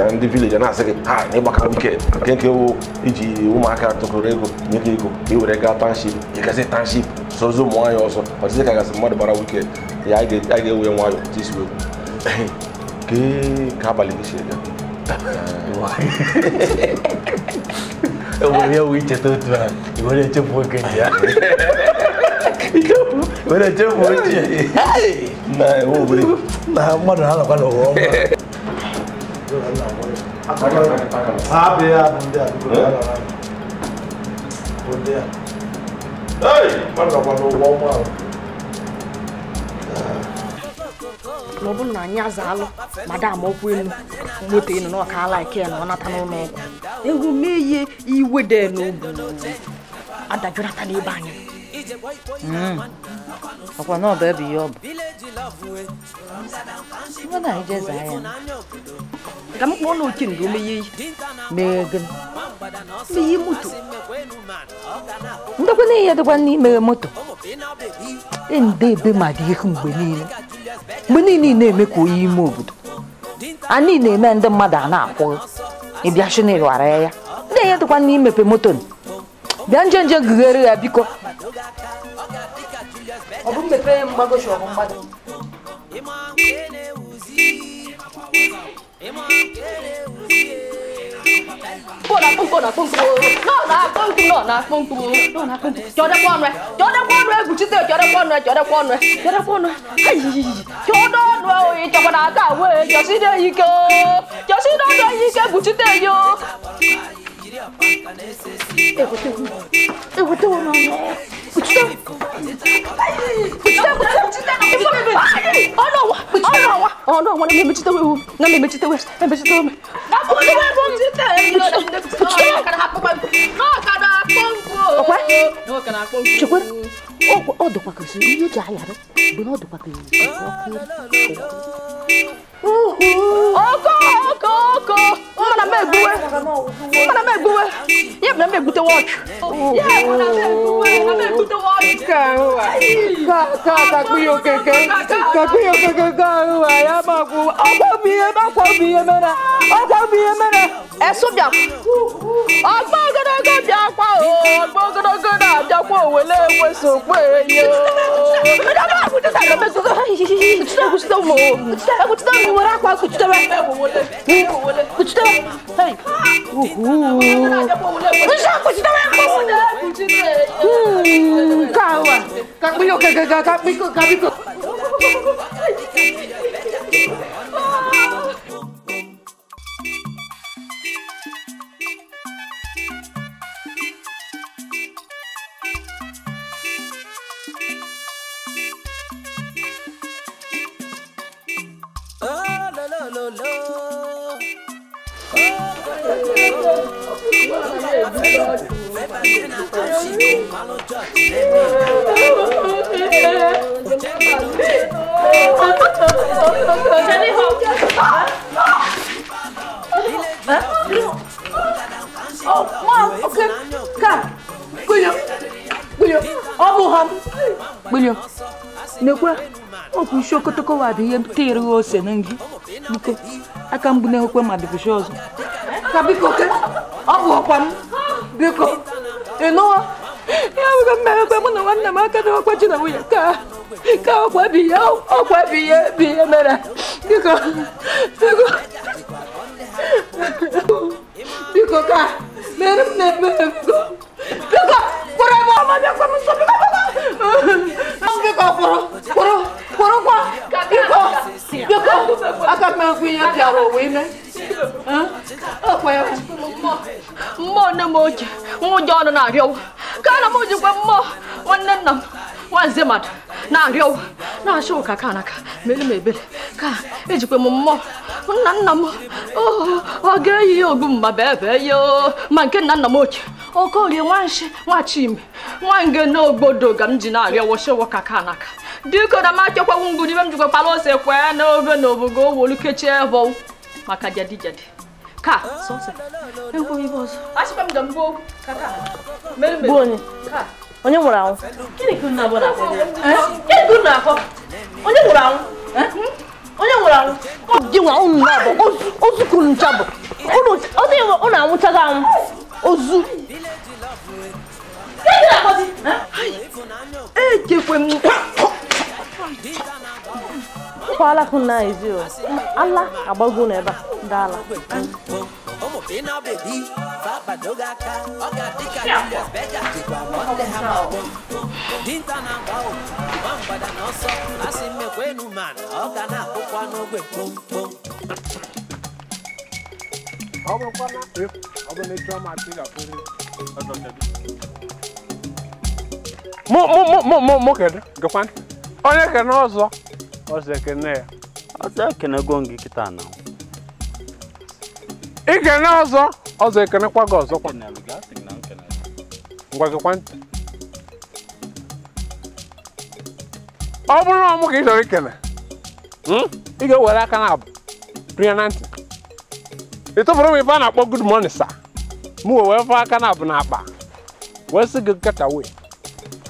in the village na say ha ne baka weekend kenke wo iji umaka tokorego nyeke ego e we ga township e ka say township so zo mo ayo so o say ka say mo de bara weekend ya I get we nwa yo this way ke ka bali ni shega eu we te todo eu vou te pôr aqui já vou te pôr aqui não eu vou na mano ela quando eu ei mano quando eu vou No bu na anya zalo madam okwenu moto inu no ka like no nata no no ewu meye iwe de no bu adajura ta ni ba anya Okwa no baby yob Ngana ije za ya Kam ko no kin do meye megan meye moto Ndoko ne ya de kwani me moto ende be ma di mgbe niile mgbe niile na-eme ka oyi ime obodo anyị na-eme ndị mmadụ a na-akwụ ịbịa shi na-ewara ya ndị ya dịkwa n'imepe moto bịa njenje gughere ya biko ọ bụ mmepe mgbagoshi ọ bụ mgbado No, Oh William, nekwa okwu shokotoko wa biye tere ose nangi. Biko, aka mbune okwe madibisho ozo. Ka biko ke, obu okwam. Biko, eno ya buga mmere kwe mu na wanna maka do okwa china wuya ka okwa biye mere. Biko. Biko ka, mere biko. Por favor, mas eu como sou biko. Mo na moja, mo jona na rio. Kana moja kwa mo, wannan nam, wan zemat na rio. Na show ka kana ka, mele ka eji kwa mo. Nan nam. Oga yi ogumba bebe yo, manke nan na moja. Okoli wanshi, wachimi. Wange no gbodo gamji na rio wo show ka kana ka. Diko da ma chekwa ngudi bem jukwa palose kwa na obe no bugo wolu keche vo. Maka jadi. Ka, sonse. Enko ibozo. Asipam gambo kaka. Mele. Boni. Ka. Onye nwụrụ anwụ. Gịnị ka nna bona ko? Gịnị ka nna akọ? Onye nwụrụ anwụ. Onye nwụrụ anwụ. Ji nwa unu na bo. Ozu kunu nchabo. Unu anwụchaga anwụ. Ozu. Gịnị ka akọzi? Ejekwe m. Kwala kuna izio. Allah agbago na eba. Dala. Ina baby, Papa Dogaka, Oga Dikeh, Beja, Monday Hammer, Dinta Nambao, Mamba da Nosso, Asime Quenu Man, Oga na Poquano, Pum Pum. Mo kede, gafan. Onye kene ọzọ, ọzọ kene ya. Ọzọ kene gongi kita na. Ikene ọzọ ekene kwaga ọzọ kwa. Ngwa gafan. Ọ bụrụ na ọmụ ka ị chọrọ ikene. Ị ga-ewere aka na abụ. Pria na ntị. Ịtụfuru m ife a na-akpọ good morning sir. Mụ wee fọ aka na abụ na akpa. Wee sị gị get away.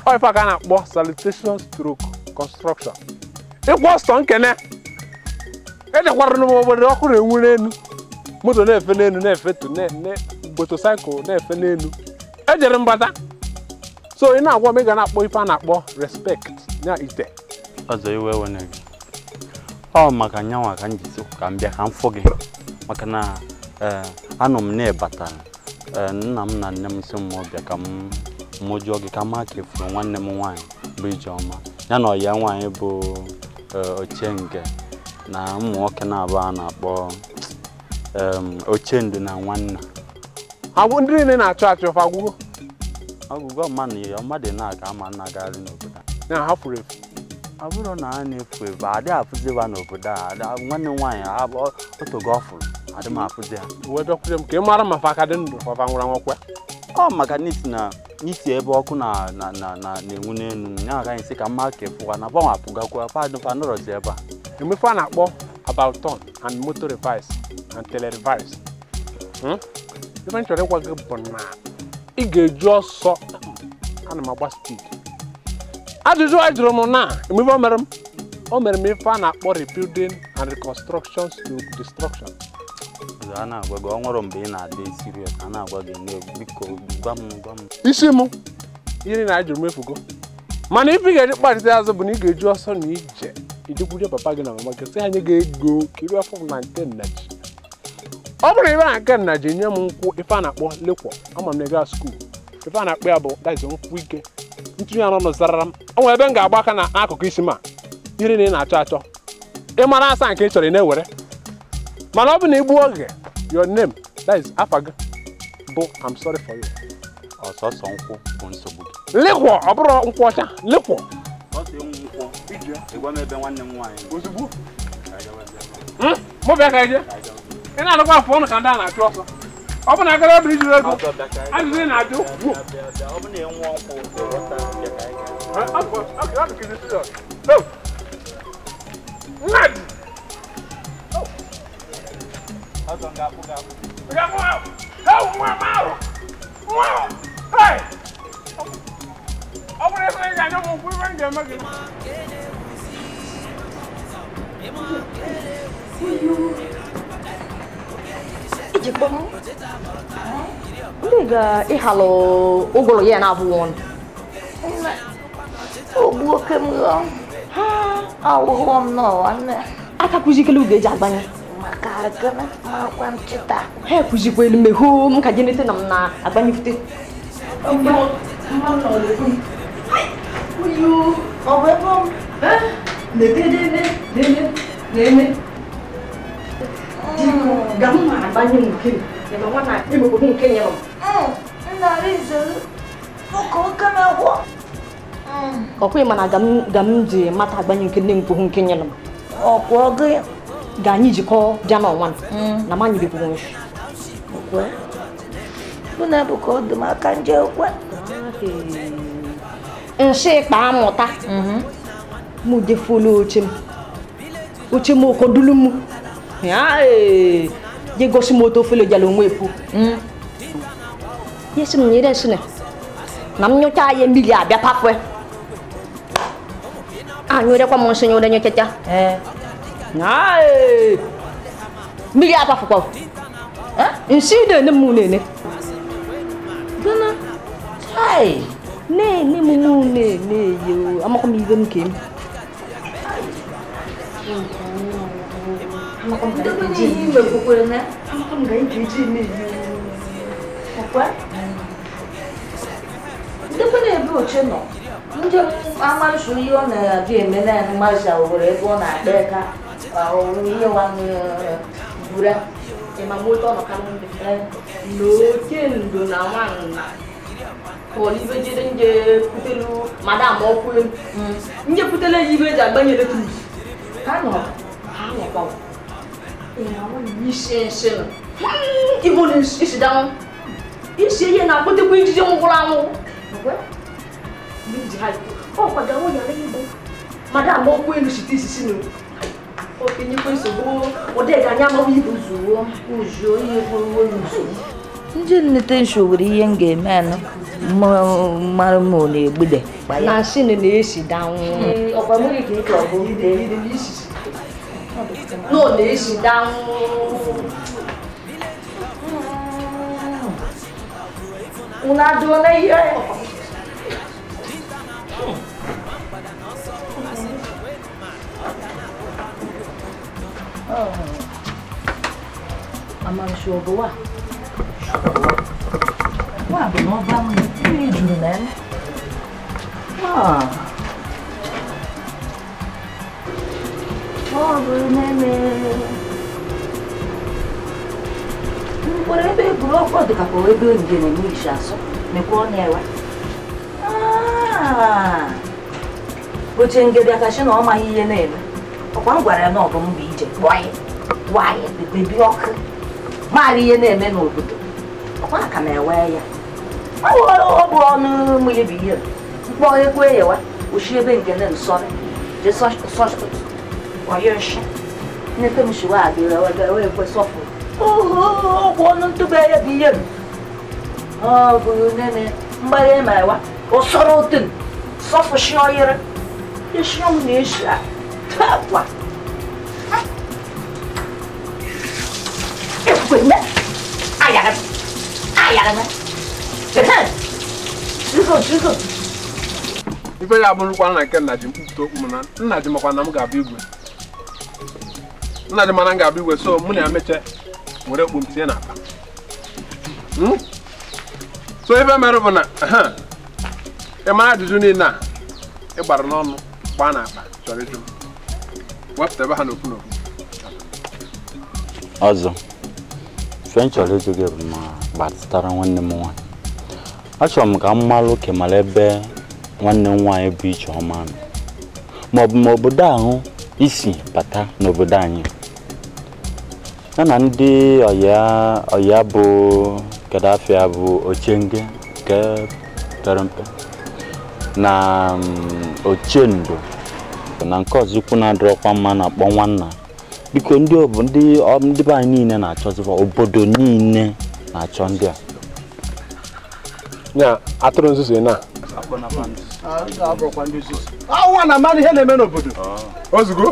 Ọ ife aka na-akpọ salutation stroke construction. Ịkwọ ọsọ nkene. Edekwara n'obodo ọkụ na-enwu n'elu. Moto na-efe n'elu na-efetu motocycle na-efe n'elu. Ejere mbata. So ị na-agwa m ị ga na-akpọ ife a na-akpọ respect na ite. Ọzọ iwe wene gị. Ọ maka nyanwa ka njisi ka m bịa ka m fụ gị. Maka na anọ m na-ebata nna m na nne m si m bịa ka m mụjụọ gị ka m aka efuru nwanne m nwaanyị bụ Ijeọma. Ya na ọya nwaanyị bụ Ochenge na ụmụ nwoke na-abụ a na-akpọ Ochendu na Nwanna. Agwụ ndị niile na-achọ ofe agwụgo. Agwụgo mmadụ na-aga ama na-agagharị n'obodo. Ya ha furu efu. Ọ bụrụ na a na-efu efu, adị afụziwa n'obodo a. Nwanne nwaanyị otogo ọfụrụ, adị m afụzi ha. Uwe dọkwụrụ m ka ị mara ma fa aka dị ndụ fa nwụrụ anwụkwa. Ọ maka n'isi ebe ọkụ na-enwu n'elu ya agaghị nsị ka mma ka efụwa na gbanwe apụgakwa fa nọrọzi ebe a. Emefe a na-akpọ about turn and motor revice and tele revice. Ife m chọrọ ịgwa gị bụ na ị ga-eji ọsọ ana m agba speed. Ajụjụ a jụrụ m na emefe o mere m ife a na-akpọ rebuilding and reconstruction stroke destruction. A na-agwa gị ọ nwere mgbe ị na-adị serious, a na-agwa gị biko gwa m. Isi m ihe na ajụrụ m efugo. Mana ife ị ga-eji kparịta azụ bụ na ị ga-eji ọsọ na ije ijekwuje papa gị na mama gị sị ha nye gị ego ka iru afọ na nke nna ji. Ọ bụrụ ibe na nke nna ji nye m nkwụ ife a na-akpọ lekwo ama m na ega skuul. Ife a na-akpọ ya bụ daiz nkwụ ike. Ntụnye anọ nọ zarara m. O nwere ebe m ga-agba aka na akụkụ isi m a. Ihe niile na-achọ achọ. Ị mara asa nke ị chọrọ ị na-ewere. Mana ọ bụ na igbu oge, your name, that is Afaga, bụ I'm sorry for you. Ọsọsọ nkwụ bụ nsogbu gị. Lekwo, ọ bụrụ nkwụ ọcha, lekwo. Ọsọ nkwụ, ịgwa m ebe nwanne m nwaanyị. Ozugbo. Mụ bịa ka ije. Ị na-adọkwa afọ ọnụ ka ndị a na-achụ ọsọ. Open a good bridge. I'm doing I do. No. Mad. Hey! Open everything I know we run them again. Nigga, ihalo ugolo ya na buwon. Obu kemlo. Ha, awom no anne. Aka kuzikelu ge jabanya. Makara kana, makwan cita. He kuzikwe ile meho mka jenete namna agbani fite. Mama no le. Uyu, obebo. Nene. Gamu agbani mungkin. Ya mama na imo ko mungkin ya mama. Ndarizo. Oko kana ho. Okwe mana gam ji mata agbani mungkin ning ko mungkin ya mama. Okwo ge ganyi jiko jama wan. Na manyi bi ko nshi. Okwe. Buna bu ko de makanje okwe. Nse pa mota. Mu de folo ochim. Ochim ko dulumu. Ya je gosi moto fele jalo ngwepu. Yes mnyire sine. Nam nyocha ye mbili abia pafwe. Nyore kwa monsenyo de nyocha. Mbili apa fukwa. Nside ne mu ne. Gana. Hai. Ne mu ne yo. Amako mi ben kim. Makam gaji ni berkumpul na. Makam gaji ni. Apa? Depan ni bro channel. Mungkin amal suyo na dia mana masa orang tu nak deka. Ini orang burak. Emang motor nak kamu lokin donawan. Kalau ibu jadi je putelu, madam mau pun. Ni putelu ibu jadi banyak tu. Kan? Apa? Isensen. Ibu ni sedang. Isi na putih kunci jom pulang. Apa? Ni jihad. Oh, pada awak yang lagi tu. Madam mau pun di sini. Oh, kini pun subuh. Odeh ganya mau ibu subuh. Ujo ibu ujo. Jadi tensu beri yang gimana? Malu ni bude. Nasi ni sedang. Apa mungkin kita keluar ni isi. No, ni sedang. Una dona ya. Aman shogo wa. Wa beno bam ni junen. Oh, nene. Por ebe grupo de capo ebe ngene ni shaso. Me ko newa. Bochenge de akashi na o ma hiye na eme. Okwa ngwara na obo mbi ije. Why the baby ok. Mari ye na eme na obodo. Okwa aka na ewe ya. O bu onu mu ye bi ye. Mpo ekwe ye wa. O shi ebe ngene nsore. Je so Oyoshi. Neke mshiwa adira wewe kwa sofu. Kwa nuntu beye biye. Bu nene mbaye maiwa. Osorotin. Sofu shoyere. Yeshom nesha. Twa. Kweme. Ayara. Jigo. Ife ya bụrụ kwa na nke nna ji mkpụta okwu m na nna ji makwa na m ga-abịa igwe. Nna ji mana m ga-abịa igwe so mụ na ya meche were kpu m tinye n'akpa. So ife mere bụ na ị mara ajụjụ niile a ị gbara n'ọnụ gbaa n'akpa chọrọ ịjụ m wepụta ebe ha n'okwu n'okwu. Ọzọ ife m chọrọ ịjụ gị bụ ma gbatịtara nwanne m nwaanyị. Achọrọ m ka m malụ kemala ebe nwanne m nwaanyị bụ iche ọma nọ. Ma ọ bụ ma obodo ahụ isi bata n'obodo anyị. na ndị ọya bụ kedafia bụ ochenge nke pere mpe na ochendo na nke ọzọ ikwu na-adịrọkwa mma na-akpọ nwanna biko ndị be anyị niile na-achọzikwa obodo niile na-achọ ndị a ya atụrụ nzuzu na awa na mmadụ ihe na-eme n'obodo ozugbo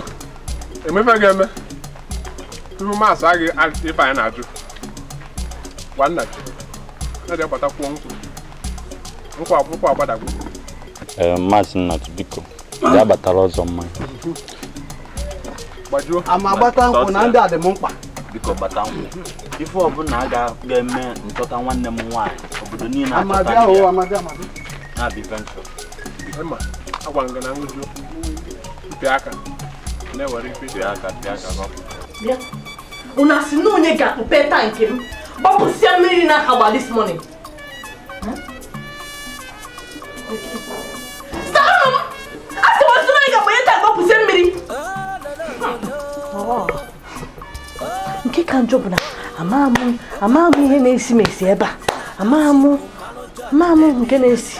emefe ga-eme tupu maasị a gị ife anyị na-ajụ nwanna ji na-eji agbatakwuo nkwa agbadagbo maasị nnatụ biko ya gbatara ọzọ mmanya gbajuo ama agbata nkwụ na ndị a dị m mkpa biko gbata nkwụ ife ọbụla a ga-eme nchọta nwanne m nwaanyị obodo niile amadi na-abịa venture agwa nga na nwụju mpi aka na-ewere ife aka una si na onye ga-akpụpe tankị m gbapụsịa mmiri n'aka gba this morning asị wasị na onye ga-akpanye tankị gbapụsịa mmiri nke ka njọ bụ na amaghị m ihe na-esi m esi ebe a amaghị m nke na-esi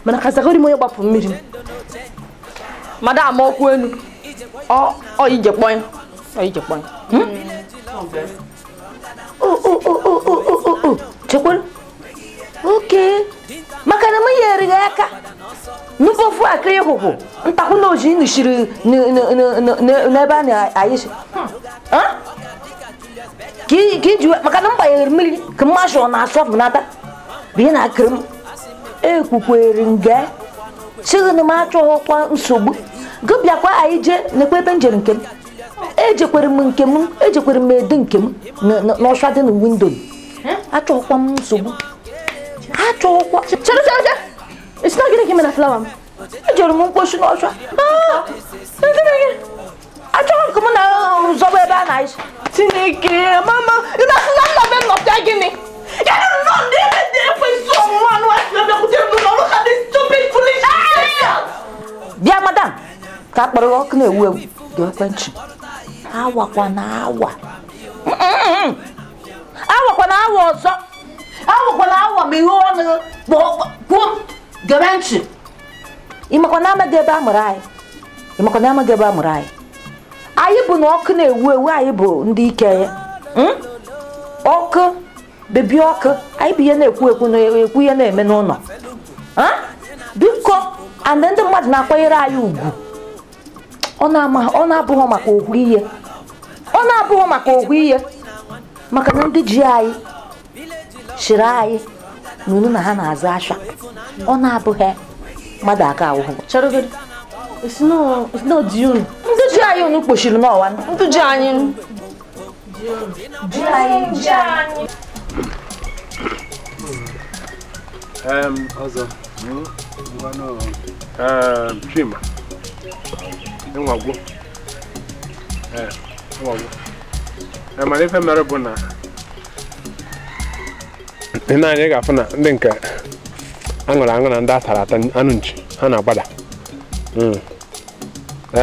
mana ka zagori m onye gbapụ mmiri m madam okwu enu ọ ije kpọnya chekwara oke maka na m nyere gị aka n'ụbọfụ akịrị ịhụhụ ntakwu na oji nụchiri n'ebe a na-ayịsi ka iji maka na m gbanyere mmiri ka mmasị ọ na-asọpụnata bụ ihe na-akịrị m ekwukwere nga sighi na m achọghịkwa nsogbu gị bịakwa anyị jee nekwa ebe njere nke m ejekwere m edu nke m n'ọsha dị na windo achọghịkwa m nsogbu achọghịkwa chere esi na gịnị ka na flawa m ejere m mkpochi n'ọsha achọghị ka m na zọba ebe a na-anyị Chineke mama ị na-asụza nna be nnọpịa gịnị ya nụrụ nọ ndị ebe dị ekwesị ọnwụnwa anụ asị bịakwute m n'ọrụ ka dị stupid foolish bịa madam ka akpọrọ ọkụ na-ewu ewu dị ekwentị awakwa na awa ọzọ awakwa na awa ma ihe ọnụ kwuo gebe ntị ịmakwa na amaghị ebe a mụrụ anyị anyị bụ na ọkụ na-ewu ewu anyị bụ ndị ike ya ọkụ bebi ọkụ anyị bụ ihe na-ekwu ihe na-eme n'ụlọ biko and ndị mmadụ na-akwanyere anyị ugwu ọ na-abụghị maka okwu ihe maka na ndị ji anyị chịrị anyị n'unu na ha na-aza asha ọ na-abụghị mmadụ aka ahụhụ ndị ji anyị unu kpochiri n'ọwa ndị ji anyị ọzọ Chima nwagwo mana ife mere bụ na ị anyị ga-afụ na ndị nke aṅụrụ na ndị a tara ata anụ nchi ha na-agbada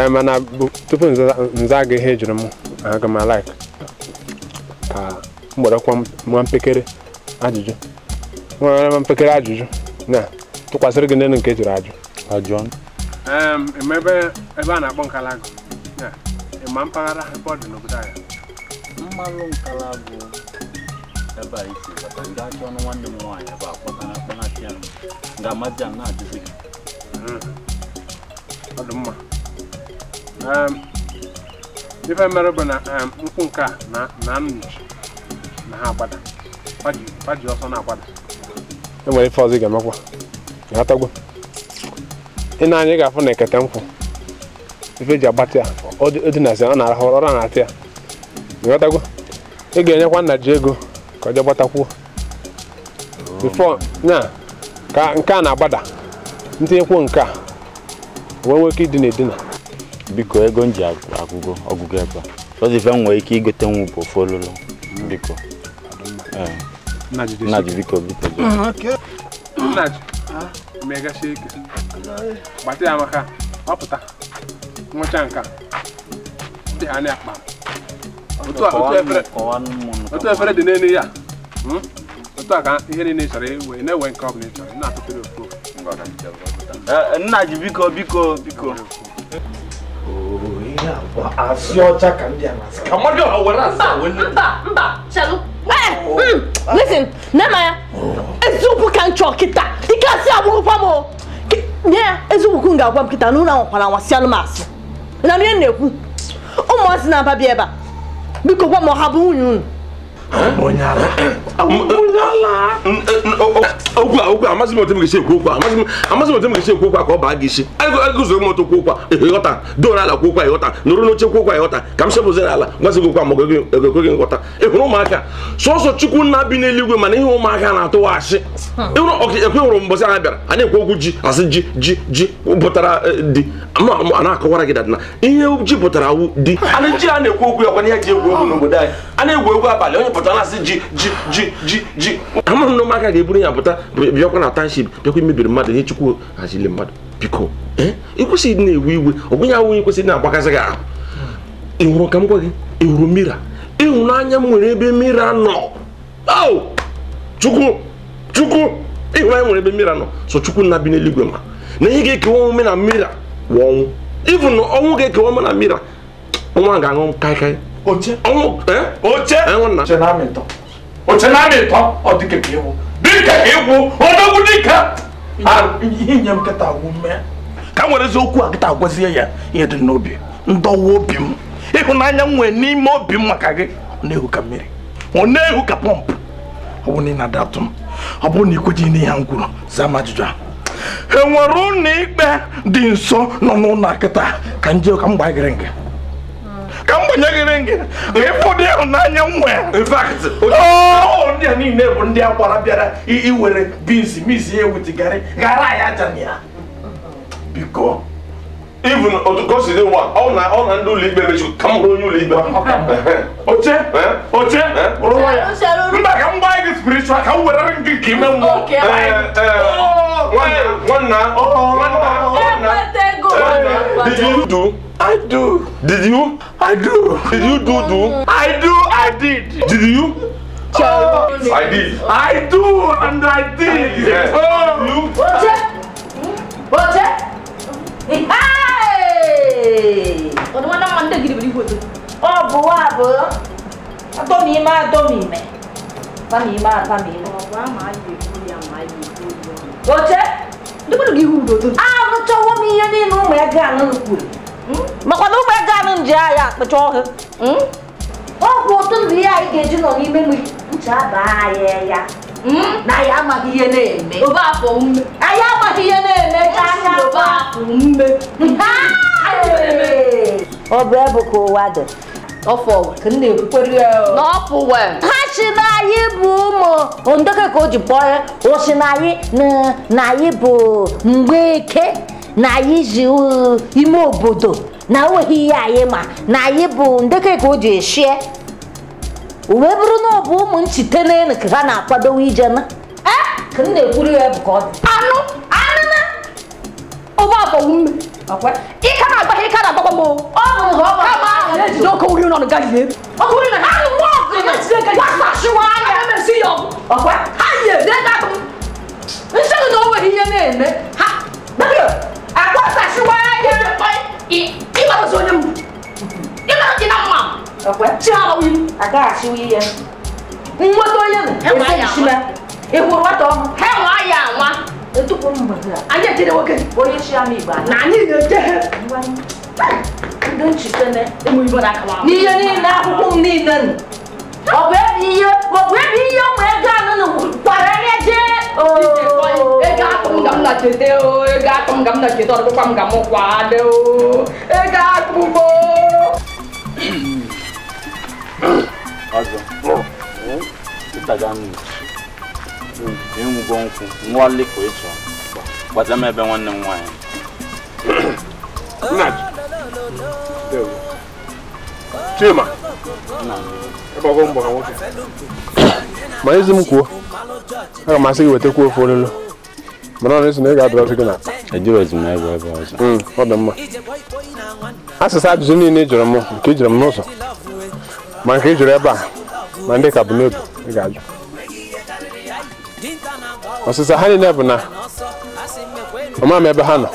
mana tupu nza ga ihe ejiri m aga m alaik ka m gbarakwa nwa mpekere ajụjụ na tụkwasịrị gị nene nke ejiri ajụ ebe a na-akpọ Nkalagụ ịma mpaghara ebe ọ dị n'obodo anyị mmalụ Nkalagụ ebe a isi bata ndị achọ ọnụ nwanne m nwaanyị ebe a kpọtara akpọnatị ya nga amaja na-ajụzi gị ọ dị mma ife mere bụ na nkwụ nke a na anụ nchi na ha agbada paji ọsọ na-agbada enwere ife ọzọ ị ga-emekwa atagwo ị na-anya ị ga-afụ na ekete nkwụ ife ji agbata ya ọ dị na-asị ọ na-arahụ ọrụ na-atị ya ịghọtago ị ga-enyekwa nna ji ego ka ọ jee gbatakwuo bifo nya ka nke a na-agbada ntinyekwuo nke a wee nwee ike idina edina biko ego m ji ọgụgụ ebe a ọzọ ife m nwere ike igote nwu bụ ofe ololo biko nnaji biko nnaji megasie ike gbata ya maka ọpụta nwụcha nke a dị ha na-akpa Otu efere dị n'elu ya. Otu a ka ihe niile chọrọ iwe na-ewe nke ọ bụla ị chọrọ na-atụtụrụ ofu. Nna ji biko. Asị ọcha ka ndị a na-asị. Amadị ọha were asa wele. Mba, Shalu. Listen, Nemaya. Eziokwu ka nchọ kịta. Ike asị agbụrụkwa m o. Nye eziokwu nga agwa m kịta n'ụlọ anwakwara anwasị anụmasị. Na ihe na-ekwu. Ụmụazị na-aba bịa ebe a. Biko gwa m ọha bụ nwunye unu. Onye ala. Okwu amasị m otu m ga-esi ekwu okwu amasị m otu m ga-esi ekwu okwu ka ọ baa gị isi agụzoro m otu kwu okwu ịghọta doo n'ala kwu okwu ịghọta nụrụ n'oche kwu okwu ịghọta ka m sepụziri ala gwazi gị okwu a ma ego gị nghọta ịhụrụ ụmụaka sọsọ Chukwu nna bi n'eluigwe mana ihe ụmụaka na-atụwasị ekwe hụrụ mbọsị anyị bịara a na-ekwu okwu ji asị ji pụtara di a na-akọwara gị na ihe ji pụtara wu di ana ji a na-ekwu okwu ya kwa ihe ji egwu egwu n'obodo anyị a na-egwu egwu abalị onye pụtara na-asị ji amaghị na ụmụaka ga-eburu ya pụta bịakwa na township bịakwa imebiri mmadụ ihe Chukwu hazili mmadụ biko ịkwesịghị ịdị na-ewe iwe ọ bụghị ahụ ịkwesịrị na-agbakasị gị ahụ ịhụrụ ka m gwa gị ịhụrụ mmiri ịhụnanya m nwere ebe mmiri nọ Chukwu ịhụnanya nwere ebe mmiri nọ so Chukwu nna bi n'eluigwe ma na ihe ga-ekewa omume na mmiri wụ ọnwụ ịbụ na ọnwụ ga-ekewa omume na mmiri ọnwa ga-aṅụ kaikai oche na-amị ụtọ ọ dịka ka ịwụ ọdọgwu dịka ihe nye m nkịta agwụ mee ka m were eziokwu a nkịta agwazie ya ihe dị n'obi ndọwa obi m ịhụnanya m nwee n'ime obi m maka gị ọ na-ehu ka mmiri ọ na-ehu ka pọmpụ ọ bụ na ị na-adatụ m ọ bụrụ na ikweji n'ihe m kwuru zaa m ajụjụ a enwere ụlọ ikpe dị nso nọ n'ụlọ akịta ka m jee ka m gbanyegịrị gị ịfụdụ ịhụnanya m nwee ndị a niile bụ ndị agbara bịara iwere bizi mizi ya ewutigharị ghara ya aja na ya biko even otu ka o si dị nwa ọ na ndị ụlọ ikpe mechi ka m hụrụ onye ụlọ ikpe oche mba ka m gbaa gị spiritual ka m were gị ka ime mmụọ Did you do? I do. Did you? I do. Did you do? I do. I did. Did you? I did. I do and I did. Yes. You? Hey! Ono wana mande gidi bidi kwetu. Obo abo. Atomi ma atomi me. Tami ma. Obo ma ye kuya ma ye kuya. Oche? Ndibulu gi hudo to. Ah, no chowo mi ye ni no me ga na ku. Makwa no me ga na nje aya kpecho he. Obo to ndi ya ige ji no ni me mu. Ncha ba ya. Na ya ma ihe na-eme. Oba afọ umme. Aya ma ihe na-eme ka anya oba afọ umme. Obe bụ ka ụwa dị. Ọfọ ka nne ekwukwere ya. N'ọfụ we. Ha si na anyị bụ ụmụ ndeke ka o ji kpọọ ya. O si na anyị bụ Mgbeke na anyị ji ime obodo na onweghị ihe anyị ma na anyị bụ ndeke ka o ji eshie. Uwe bụrụ na ọ bụ ụmụ nchite n'elu ka ha na-akwadowe ije na ka m na-ekwuru ya bụ ka ọ dị anụ na ụgbọ afọ ume ịka na-agba ha ịka na-agbakwa m ọ bụ kama ahụ na-ejide oke uri n'ọnụ gaghị ebe ọkụ uri na ha nwa ọgụ gbasasịwa anya emesi ya ọgụ ha yi ede gatụ m nsogbu na o nweghị ihe na-eme ha agbasasịwa anya ịgbatazi onye mbụ ịgbatazi na mma Chihawi, agachi wiye. Nwoto onye no, esishima. Ehuru wato ọmụ. He nwa ya nwa. Etupu mbada. Anya jide nwoke. Onye shi ama Igbo. Na anyị na-eje he. Ndị nchitene emu Igbo na-akawa. N'ihe niile akwụkwọ m niile nụ. Ọ bụ ebe ihe ụmụ ego anụ nụ kwara ya jee. Ego atụ m ga m na chete o. Ego atụ m ga m na chete ọdụkwa m ga m kwade o. Ego atụ m o. Ọzọ, ịtaga m enwugo nkwụ nwa liko ịchọ gbata m ebe nwanne m nwaanyị. Chima, ebe ọgụ mbọ ha nwoke. Ma ezi m kwuo, aga m asị gị wetakwa ofu olulu mana ọ na-esi na ị ga-adọrọzi gị na ejirọzi m ebe ọzọ. Ọ dị mma. Asịsa ajụjụ niile ị jụrụ m nke ị jụrụ m n'ụzọ Ma nke jere ebe a, ma ndị ka bụ n'obi, ị ga-ajụ. Ọsịsa ha niile bụ na ọma m ebe ha nọ.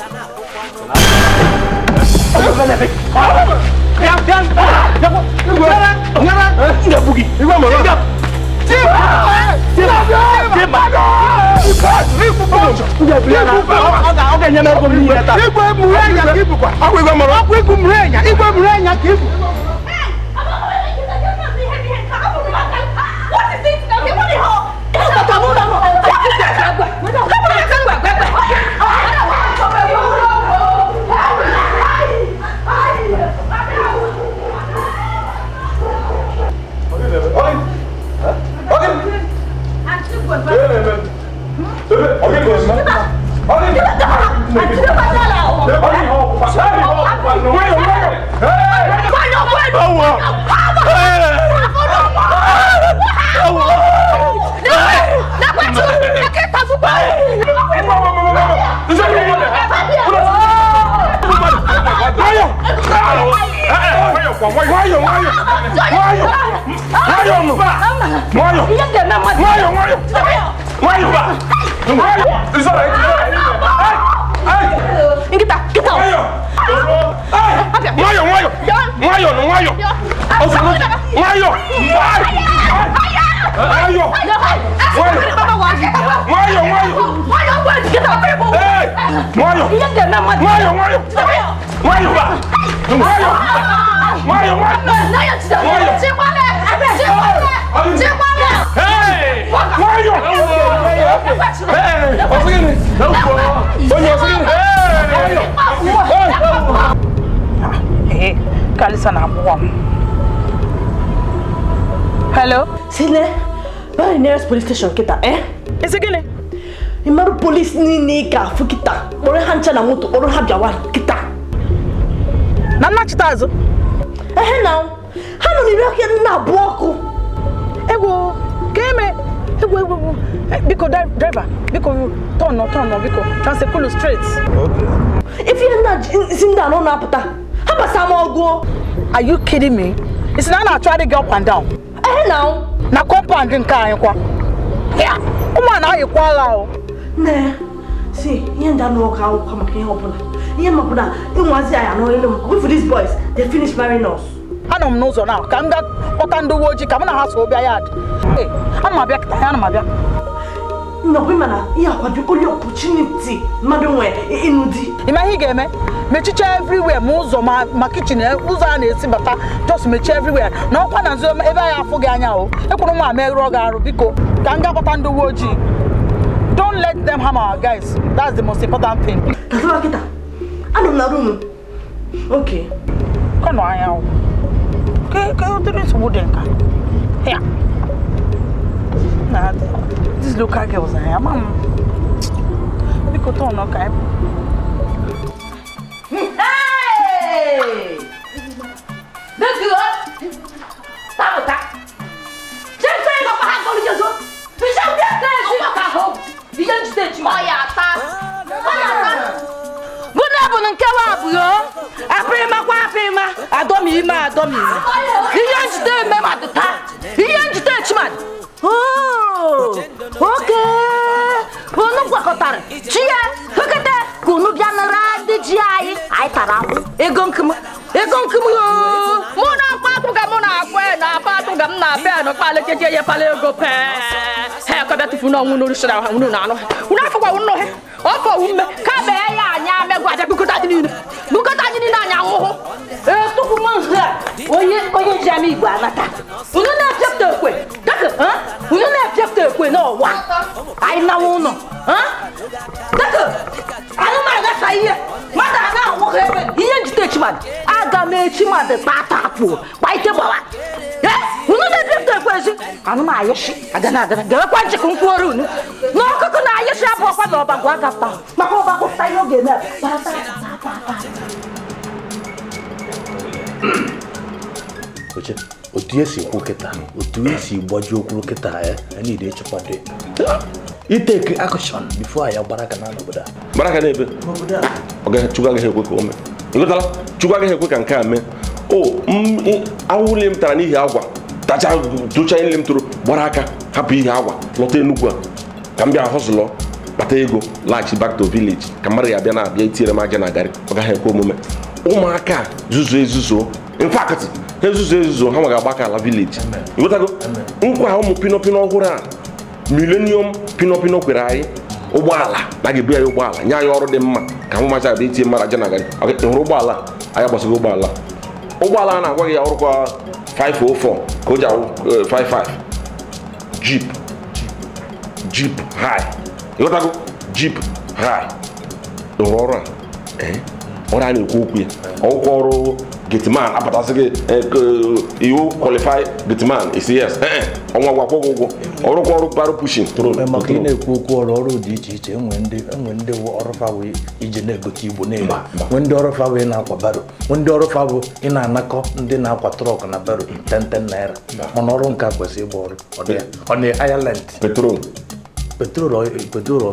Hello? Sile, where is nearest police station kita, eh? Is it gini? Imaru police ni ka fu kita. Ore hancha na moto, ore habjawa kita. Nana chitazo? Now. How many reckon na bwako? Ego, keme. Ego. Because driver, because turn no, because transit pull straight. Okay. If you're not in that no napata, how about some go? Are you kidding me? It's not I try to get up and down. Now. Na compound in car kwa. Yeah. Uma na yekwa lao. Ne. See, you don't know how come can help na. You mapuna, you mwazi ya no ile. With these boys, they finish marrying us. Anom no so now. Kam that otando woji kam na house obi ayad. Hey, am mabia kita am mabia. No women ya kwa the only opportunity. Madam we inudi. Imagine me. Mechiche everywhere, muzo ma kitchen uzo na esi bata just mechi everywhere. Na okwa na nzo ebe ya afu ga anya o. Ekunu ma megro ga aru biko. Kanga otando woji. Don't let them harm our guys. That's the most important thing. Tazo kita. Anom na room. Okay. Kono anya o. Okay, there is wooden car. Here. Nah, this local girls are here, mama. We could turn no kind. Hey! Look good. Stop that. Just say go back to the house. We shall get there. Go back home. We don't stay. Oyata. Bunabun kewa buyo. Aprema kwa aprema. Adomi ma adomi. Iyan jite me madta. Iyan jite chman. Oh. Okay. Pono kwa kotare. Chia. Hukete. Kunu bianara de jiai. Ai tarafu. Egonkum yo. Mona patu ga mona akwe na patu ga na be no pale keje ye pale go pe. He ko betu fu no unu shira unu na no. Una fa kwa unu he. Ofo umme ka be ya anya me gwa ja bukota dini na anya ho. Tuku manha. Oye jami gwa nata. Unu na chapter kwe. Daka, ha? Unu na chapter kwe no wa. Ai na uno. Ha? Daka. Anu ma ga sai. Mada na wo he. Iye jite chimad. Aga me chimad tata pu. Baite bawa. Eh? Unu na chapter kwe si. Anu ma ayeshi. Aga na ga kwa nche kun kworu nu. No koko na ayeshi apo kwa do ba gwa gafta. Ma ko ba ko sai no ge na. Oche, otu esi kwu kịta, otu esi gbaji okwu kịta ya, anyị dị echekwa dị. Take action before I baraka na obodo. Baraka na ebe. Oga Chukwu agaghị ekwe ka o mee. Ịgụtala? Chukwu agaghị ekwe ka nke a mee. O, awụle m tara n'ihi agwa. tacha docha ile m toro gbara aka hapụ ihe agwa lọta Enugu a ka m bịa hustle kpata ego laghachi back to village ka mmadụ ya bịa na-abịa itiere m aja na garị ọ gaghị ekwe omume ụmụaka zuzo ezuzo in fact ha ezuzo ha nwa ga-agbaka ala village ịghọtago nkwa ụmụ pinopino ọhụrụ a millennium pinopino kwere anyị ụgbọala na ga-ebu ya ụgbọala nye anyị ọrụ dị mma ka hụ macha abịa itinye mmadụ aja na garị hụrụ ụgbọala anyị gbasago ụgbọala a na-agwa gị ya ọrụkwa 504 ka o ji ahụ 55 jeep high ịghọtago jeep high rụrụ ọrụ a ọrụ a na-ekwu okwu ya ọgwụkwọ ọrụ getiman apụtasị gị iwu qualify getiman isi yes ọnwa gwakwa ụgwọ ọrụkwa ọrụ baro pushin maka ị na-ekwu okwu ọrụ dị iche iche enwe ndị ọrụfa wee ije na-egote igbo na-ere nwe ndị ọrụfa wee na-akwa baro nwe ndị ọrụfa bụ ị na-anakọ ndị na-akwa trọk na baro 10 naira mana ọrụ nke a kwesịrị ịgba ọrụ ọ na Ireland petrol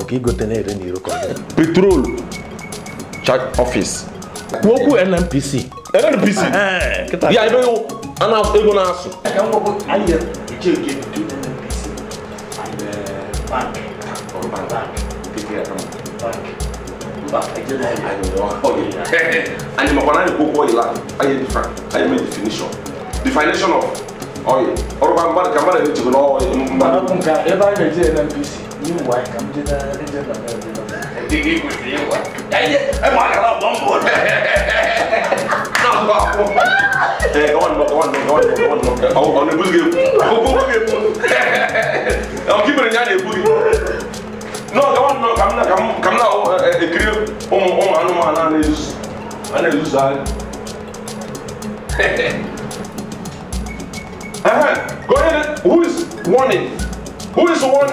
ka igote na-ere n'iro petrol charge office okwu NNPC ya ebe ego na-asụ anyị makwana anyị okwu oil anyị mee definition of oil ọrụkwa mmadụ ka mmadụ echego na mmadụ ebe anyị na-eji NNPC n'ụwa ka m dị na Who is warning? Who is the one?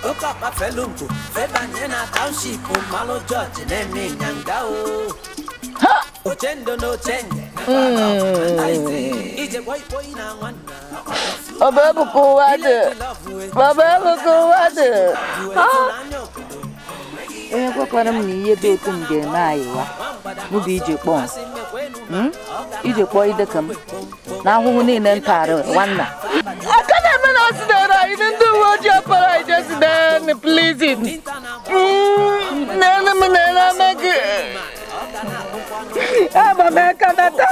Oka pa felungu, febanye na township, malo George nemi nyangao. Ochendo no chenge. Ije boy na wana. Babu kuwade. Kwa m na ihe dị otu m ga-eme anyị mụ bụ ije kpọọ ije kpọọ ideka m na ahụhụ niile m tara nwanna aka na-eme na osidere anyị ndị uwe ojii akpọrọ anyị jesidere plizin na-eme gị Abameka nata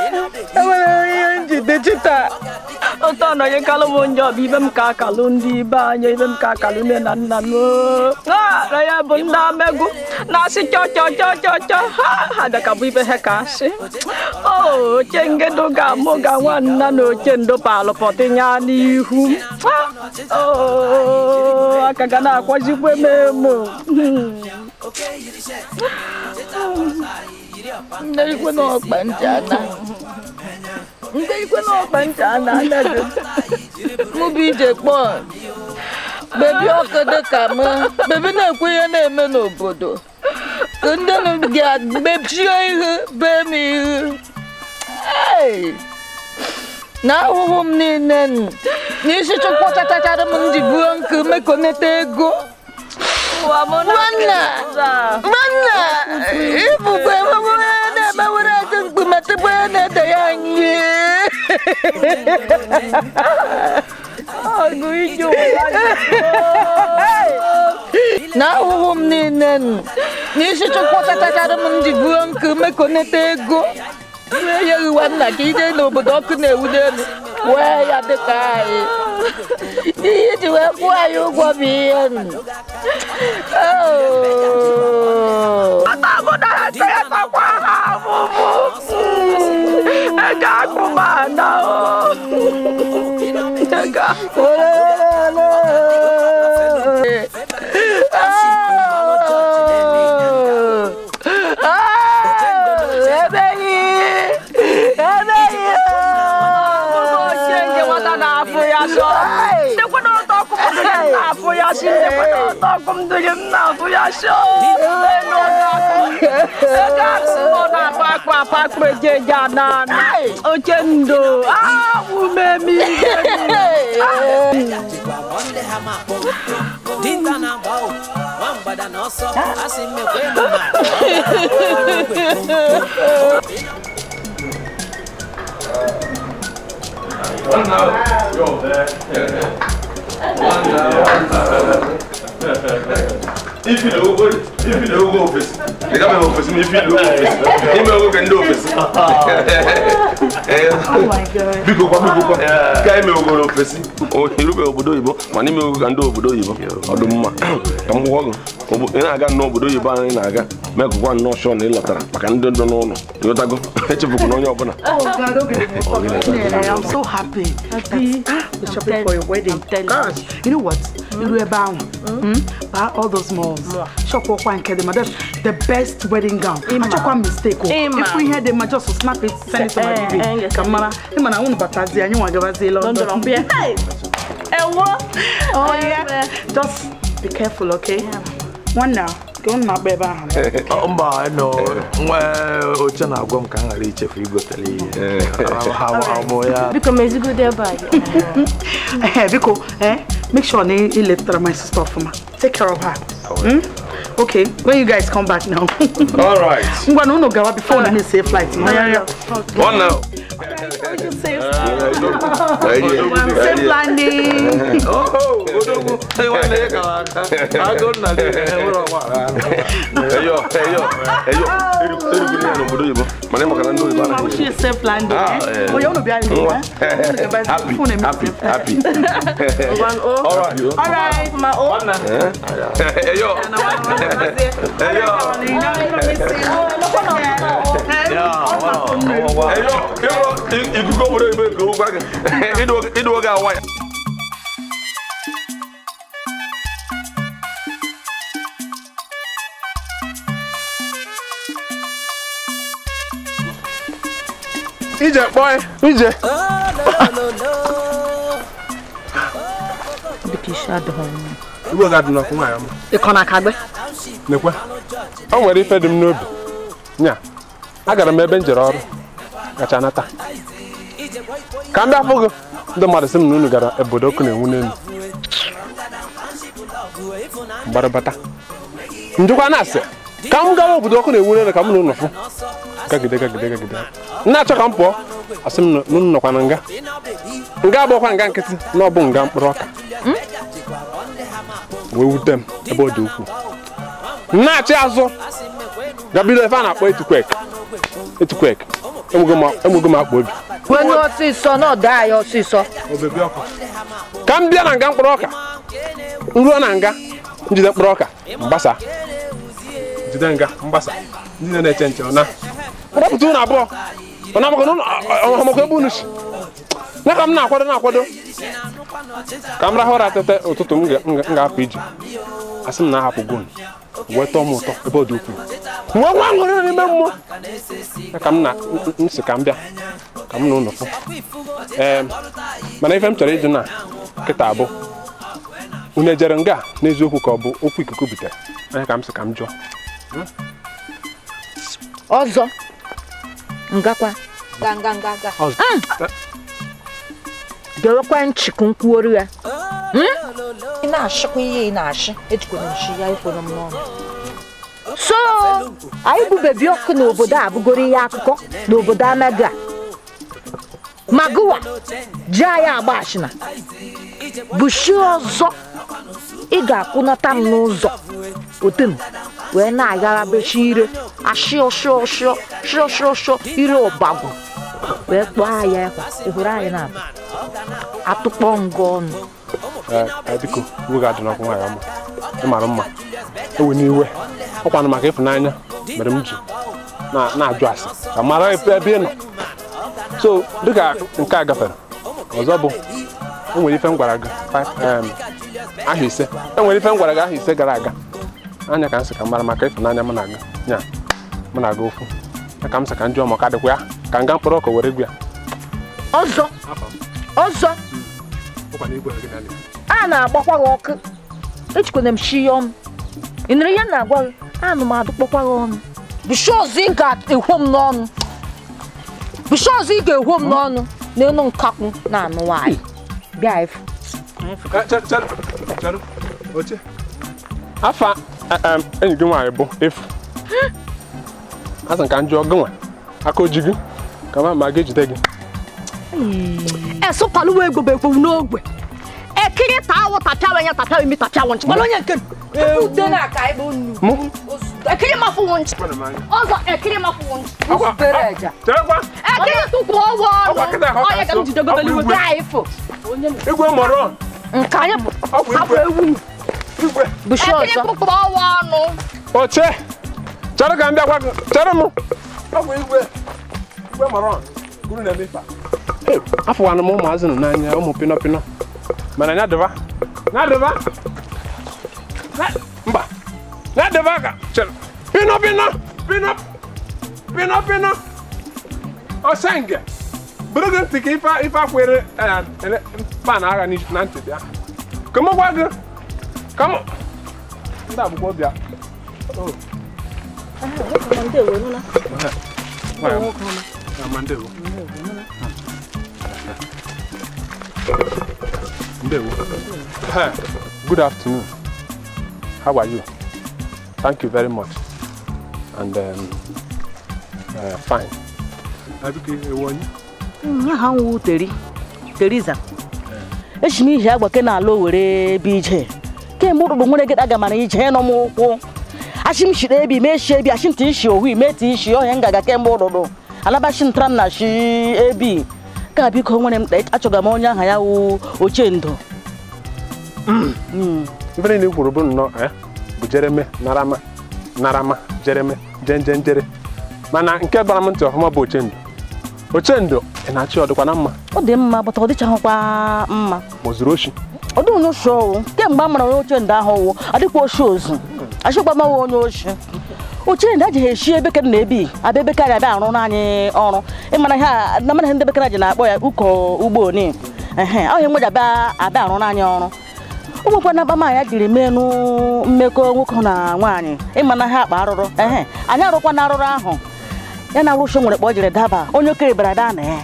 enwere ihe njide chita ụtọ nọ nye kalụ m njọ bụ ibe m ka akalụ ndị ibe anyị ibe m ka akalụ nne na nna m na ya bụ ndị amegwu na-asị chọ ha dịka bụ ibe ha ka asị oche ngedo ga-amụ ga nwanna na oche ndo palụpọtịnya n'ihu aka ga na-akwajikwe m emo Ndelikwe n'ọkpa ntị ana anaghị mụ bụ ije kpọọ bebi ọkụ dịka m bebi na-ekwe ihe na-eme n'obodo ka ndị ga-mechie ihe bee m ihu na ahụhụ m niile n'isi chukwu chachachara m ndị buo nkụ mekoneta ego Nwanna ibukwe enwewere na-emewere ezi mkpumetụgbe na-ede ya anyị na ahụhụ m niile n'isi chukwu chachachara m ndị buo nkụ mekoneta ego wee ya iwe nna ka ide n'obodo ọkụ na-ewude elu wee ya dịka anyị ihe iji wee kwụọ anyị ụgwọ bụ ihe shinde kwa kom dege na to ya sho no ga so na pa prejeja na ochendo umemi Dinda na bao, wambada no so, asime kwenu If you don't go office, they come office. If you don't go office, you may go and do office. Oh my God. Because guy may go office. Oh, he will go Igbo. Money may go and do Igbo. Or the mama. Come walk. And I got no Igbo in Aga. Make one no show in the letter. I can't do no. You got to go. Oh God, okay. I'm so happy. We're shopping for your wedding. Gosh, you know what? You were bound. Buy all those malls. Shop for one kedema. That's the best wedding gown. I just one mistake. If we had them, I just snap it, send it to my baby. Kamara, I'm an own batazi, and you want to go to London. Hey, oh yeah. Just be careful, okay? One now. Go na beba. Mba no. Ocha na agwam ka ngari chef Igbo tele. Moya. Because me go there by. Because make sure you let my sister for me. Take care of her. Okay, when you guys come back now. All right. I'm going to go before I say flight. One now. Safe landing. Oh, hey, one day, I go now. She is safe landing. Oh, you want to be happy. All right. My own. Hey, yo. If you go back, it will go away. Ije boy, Ije. Igwe ga-adị n'ọkụ nwaanyị ọma. Ịkọ na kagbe. Nekwe. O nwere ife dị m n'obi. Nya. Agara m ebe njere ọrụ. Kacha nata. Ka m bịa fụ gị. Ndị mmadụ sị m na unu gara obodo ọkụ na-enwu n'elu. Mgbarabata. Njikwa na-asị. Ka m gawa obodo ọkụ na-enwu n'elu ka m na unu fụ. Gagide. Nna achọ ka m pụọ. Asị m na unu nọkwa na nga. Nga abụọkwa nga nkịtị na ọ bụ nga mkpụrụ ọka. Wee wute m ebe ọ dị ukwuu. Na-achị azụ gabido efe a na-akpọ etukwek enwego m akpa obi onye ọsịsọ na ọda ya ọsịsọ ka m bịa na nga mkpụrụ ọka nruo na nga njide mkpụrụ ọka mgbasa jide nga mgbasa ndị na-eche nche na kpọpụta ụnụ abụọ ọ na-amakọ ebe unu si na ka m na-akwado ka m rahụ ụra tete ụtụtụ m ga-apụ ije asị m na-ahapụgo m wee tọọ m ụtọ ebe ọ dị ukwuu nwa nwa ṅụrị n'ime mmụọ ka m si ka m bịa ka m na ụlọ fụ mana ife m chọrọ ịjụ na kịta abụ unu ejere nga n'eziokwu ka ọ bụ okwu ikuku butere anya ka m si ka m jụọ ọzọ ngakwa gerekwa nchịkụ nkwuoru ya ị na-ashịkwa ihe ị na-ashị ejikwara nshi ya ikwere m n'ọnụ so anyị bụ bebi ọkụ n'obodo a bụgoro ihe akụkọ n'obodo Amaga magụwa ji anyị agba ashịna bushi ọzọ ị ga-akwụnata m n'ụzọ otem wee na-aghara bechi ire ashịọshịọshịọ ire ọbagwụ wee kpọọ anyị ekwa ịhụrụ anyị na-abụ atụkpọ ngọ ọnụ biko nwoge adị n'ọkụ nwaanyị ọma ị mara mma ewe n'iwe ọkwanụ maka ịfụnanya mere m ji na-ajụ asị ka mara ebe ị nọ so dịka nke a gafere ọzọ bụ enwere ife m gwara gị aha ise gara aga anya ka m sị ka mara maka ịfụnanya m na-aga nya m na-aga okwu ka m sị ka m jụọ maka dịkwa ya ka nga mkpụrụ ọka were gwu ya ọzọ a na-agbakwa gị ọkụ echikwana m shi ọnụ ị nụrụ ya na-agwa gị anụ m adụkpọkwa gị ọnụ bụsha ọzọ ị ga-ehwo m n'ọnụ bụsha ọzọ ị ga-ehwo m n'ọnụ n'elu nkakwu na-anụ nwaanyị bịa efu oche afa enyi gị nwaanyị bụ efu asị ka njọ gị nwa aka oji gị ka ma ga-ejide gị esụpalụwa egbo bụ egbo n'ogwe ekiri taa awụ tapịawa ya tapịawa imi tapịawa nchi mana onye nke ekiri mafụwụ nchi ọzọ ekiri mafụwụ nchi ekiri tụkwụ ọgwụ ọnụ onye ga m jide gobeliwe gaa ifo igwe mọrọ nke anyị bụ hapụ ewu ekiri tụkwụ ọgwụ ọnụ oche chere ka m bịakwa chere m ọgwụ igwe mọrọ guru na-emefa afọwana m ụmụazị nọ n'anya ụmụ pinọpinọ mana nyadịba mba nyadịba ka chere pinọpinọ ọsenge bụrụ gị ntị ka ife akwere pan agha na ntị bịa ka m gwa gị ka m ndị agbụgbọ bịa Good afternoon. How are you? Thank you very much. And fine. Aha nwu Teresa. Eshimi ihe agba ke na alo were bi ije. Ke mụrụ nwere gị aga mana ije no mu kwụ. Ashim shire ebi me shi ebi ashim tin shi ohu me tin shi ohe ngaga ke mụrụ. Alaba shin tram na shi ebi. Ka biko nwere m achọga m onye aha ya wu Ochendo. Mbere ni kwuru bụ nnọọ bụ Jereme narama Jereme jenjenjere mana nke bara m ntị ọfụma bụ Ochendo ị na-achị ọdịkwa na mma ọ dị mma bụta ọ dịchaghịkwa mma ma zuru oshi ọ dị onye oshi ọwụ kemgbe a mara onye Ochendo ahụ ọwụ adịkwa oshi ozu achịkwa onye oshi Ochendo ajighị eshi ebe kere na ebi abịa ebe karịa abịa arụ n'anyị ọrụ ịmara ha na mana ndị bekere ji na-akpọ ya ụkọ ugbo oni ọhịa mgbe ji abịa arụ n'anyị ọrụ ụmụkwa na bama ya jiri menu mmekọ nwoke na nwaanyị ịmana ha akpa arụrụ anyị arụkwa na arụrụ ahụ ya na arụsho nwere kpọ jiri daba onye okenye bara da na ya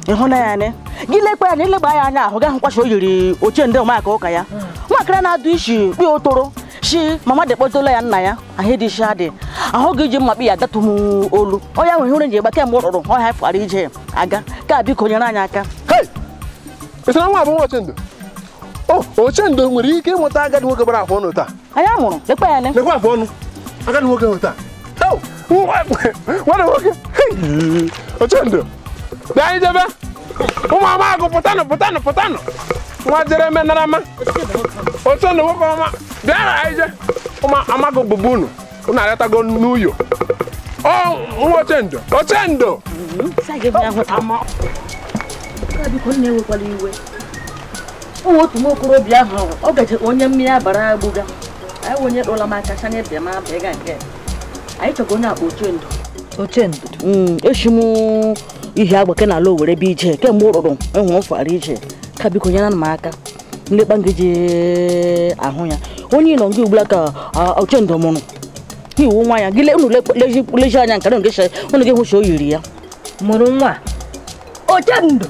ịhụ na ya ne gị lekwa ya na ilegba ya anya ahụ ga ahụkwa o yiri Ochendo maka ụka ya nwaakịrị na-adụ isi kpi otoro shi mama dekpọtola ya nna ya ahụ dị isi adị ahụ gị ji mmakpi ya datụ m olu onye ahụ ihe nji egba kemgbe ụrụrụ ọhịa fara ije aga ka biko nyere anyị aka nwa bụ Ochendo Ochendo nwere ike ịmụta agadi nwoke gbara afọ ọnụ taa anyị amụrụ lekwa ya ne lekwa afọ ọnụ agadi nwoke hụ taa nwanne nwoke Ochendo bịa anyị jebe ụmụ amagụ pụtanụ nwa Jereme narama Ochendo nwoke ọma bịa na anyị je ụmụ amagụ bụbu unu arịatago n'uyo nwa Ochendo otu nwokorobịa ahụ ọ gaje onye mmiri abara agbuga anyị onye dụla m aka chanye bịa ma bịa nke anyị chọrọ onye akpa Ochendo eshi m ihe agbake na ala Owere bụ ije kemgbe ụrụrụ ịhụrụ fara ije ka biko nyere m aka nlekpa ngeji ahụ ya onye nọ gị ugbula ka Ochendo mụrụ iwu nwa ya gị unu leji anya nkara unu gị hụcha o yiri ya mụrụ nwa Ochendo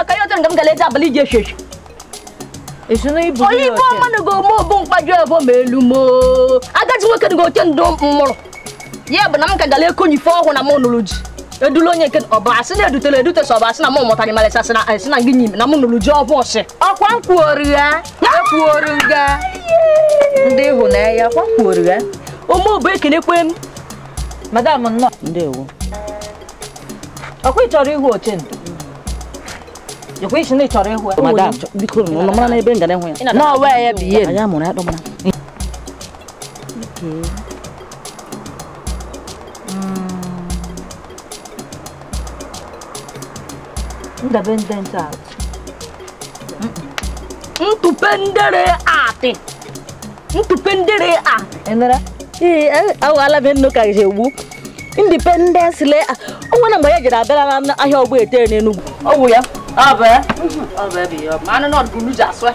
ka yo tan gam gale ta bali je shesh esuna ibu oyi bo man go mo bo nkwajo ebo melu mo agaji nwoke go Ochendo mmụrụ ye bụ na m ka gale konyi fo ho na mo nuluji edulo onye ke obasi na edute so obasi na mo motari malesa sina ngi nyim na mo nuluji obose akwa nkwori ya ekwori ga ndị hụ na ya kwa nkwori ya omo bo ekene kwem madam nno ndewo akwa chọrọ ihu Ochendo yo kwe shine chọrọ ihu madam biko no mara na ebe ngane hụ ya no we ya biye anya mụrụ ya domara independent out ntupendere ati enera awala benno ka jewu independence le onwe na mgbe ya jere abịara na ahịa ọgbọ ete n'Enugu ọwụ ya abe bi ya ma na not gulu jaswe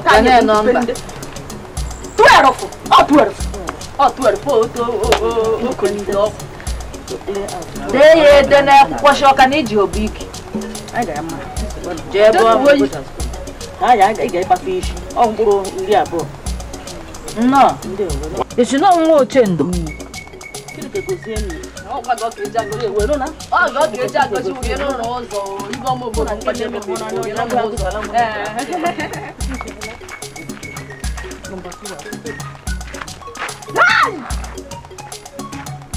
Kane number. 12. Oh 12. Oh 12. Deye de na kwasho ka ni ji obiki. Aga ma. Je bo. Ya ga ipa fish. Oh ngoro iri abo. No. Isi no nwa ochendo. Kiri ke gozieni. Oh kwa go keja go we no na. Oh go keja go si we no no zo. Ibo mo bo na kene me bo na no na go salamu.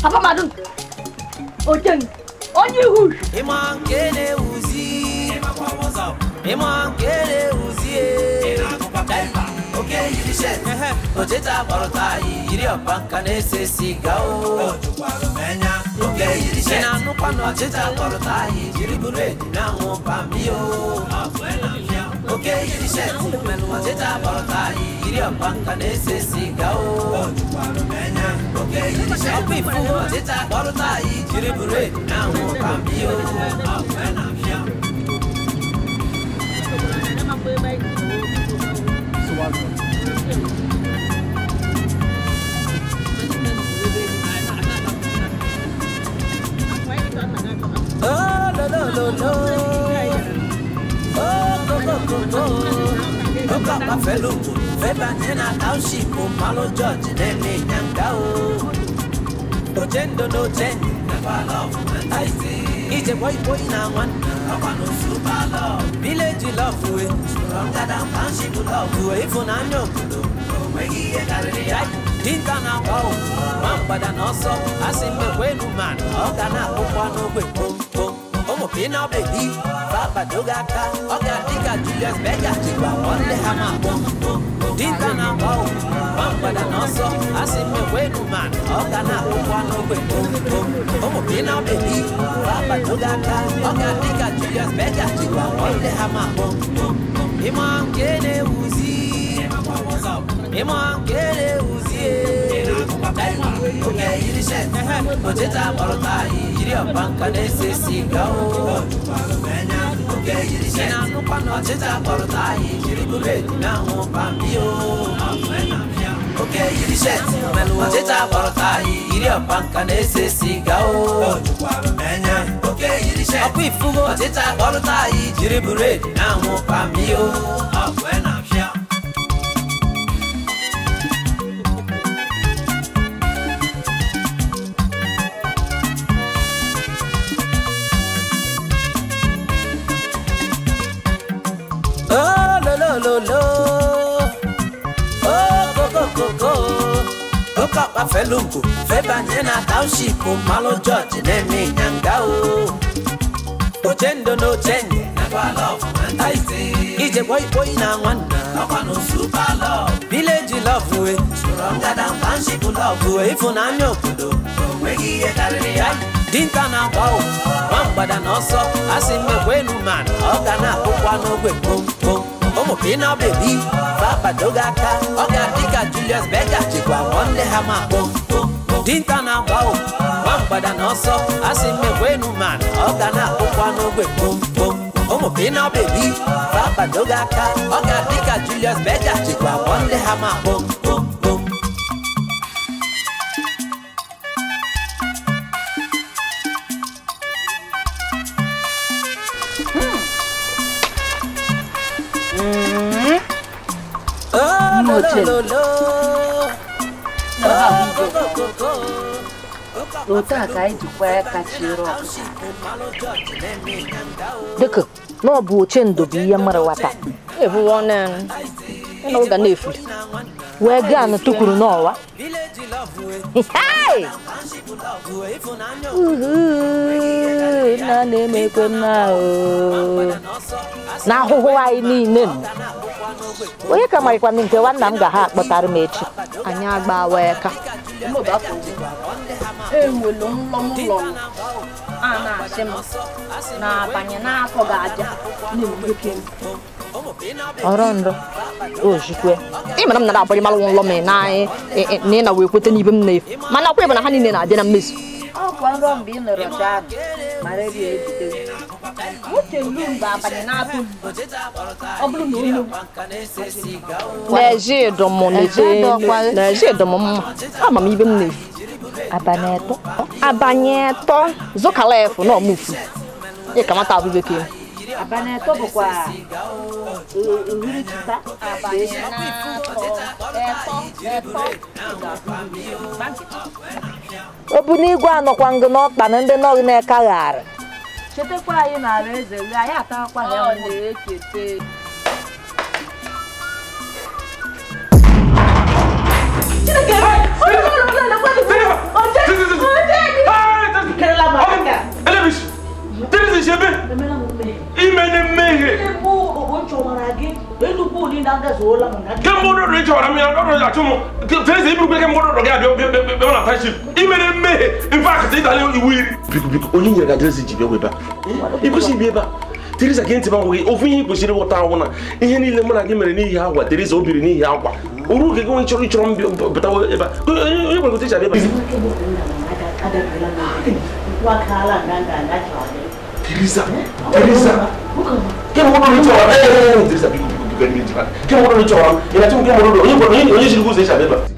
Apa madun? Ojen. Onye hu. Iman kele uzi. Iman kele uzi. Okay, you said. Ojeta barota iri opanka nese sigao. Okay, you said. Na no pano ojeta barota iri bure na mo pamio. Okay, you said. Ojeta barota iri opanka nese sigao. Okay, you said. Ojeta barota iri bure na mo pamio. Oh, no, no, no, no. Oh, go, go, go, go. Look up my fellow. Febanyena township, Malo George, then Nyangao. Ojendo no change, never love. I see. It's a boy now one. I want no super love. Village love you. Stronger than township love you. If on a no good, make it a Dinka na wow, mamba da noso, asimbe kwenu man, oga na kukwano kwe pum pum. Omo pina baby, baba dogaka, oga diga Julius Bega, chikwa onde hama pum pum. Dinka na wow, mamba da noso, asimbe kwenu man, oga na kukwano kwe pum pum. Omo pina baby, baba dogaka, oga diga Julius Bega, chikwa onde hama pum pum. Iman kene uzi, Iman kele uzie. Okay, you said. Ojeta barota iri opanka nese sigao. Okay, you said. Na no pano ojeta barota iri bure na mo pamio. Okay, you said. Ojeta barota iri opanka nese sigao. Okay, you said. Akwifugo ojeta barota iri bure na mo pamio. Lo. Oh, go. Look up a felungu. Febanyena township, Malo George, name Nyangao. Ojendo no change, never love. I see. It's a boy now one. I want no super love. Village love you. Stronger than township love you. If on a no good, make it a Dinka na wow, mamba da noso, asimbe kwenu man, oga na kukwano kwe pum pum. Omo pina baby, baba dogaka, oga diga Julius Bega, chikwa onde hama pum pum. Dinka na wow, mamba da noso, asimbe kwenu man, oga na kukwano kwe pum pum. Omo pina baby, baba dogaka, oga diga Julius Bega, chikwa onde hama pum pum pum. Ota ka iji kwa kachiro. Dikeh, no bu ochendo bi ihe mara wata. Efu wonen. Eno ga nefu. We ga na tukuru n'ọwa. Hey! Na na-emekwe na o. Na ahụhụ anyị niile. Onye ka marịkwa nke nwanna m ga ha akpọtara m echi. Anyị agbawa eka. Enwelu nlọmụlọ a na-asị m na-abanye n'afọ ga-abịa na-emeke ọrụ ndụ ojikwe ị mara m na-abanye malụ nlọ m na ị na wee kweta n'ibe m na-efu mana ọkwa ịbụ na ha niile na-adị na mmezu Quando bambino rosato, Maria Abaneto, Zocalefo, não, Mufu. E como tá o bebê aqui? Abaneto, porque o bonigua no quando não tá nem de nós nem cagar. Você tem que ir na vez, já tá com a reunião que Teresa again to my over here, because you know what I want. Any lemon I give me any hour, there is open in hour. Uru ke going to reach on but I will teach a baby. Teresa, come on, Teresa, come on, and I don't get you should go say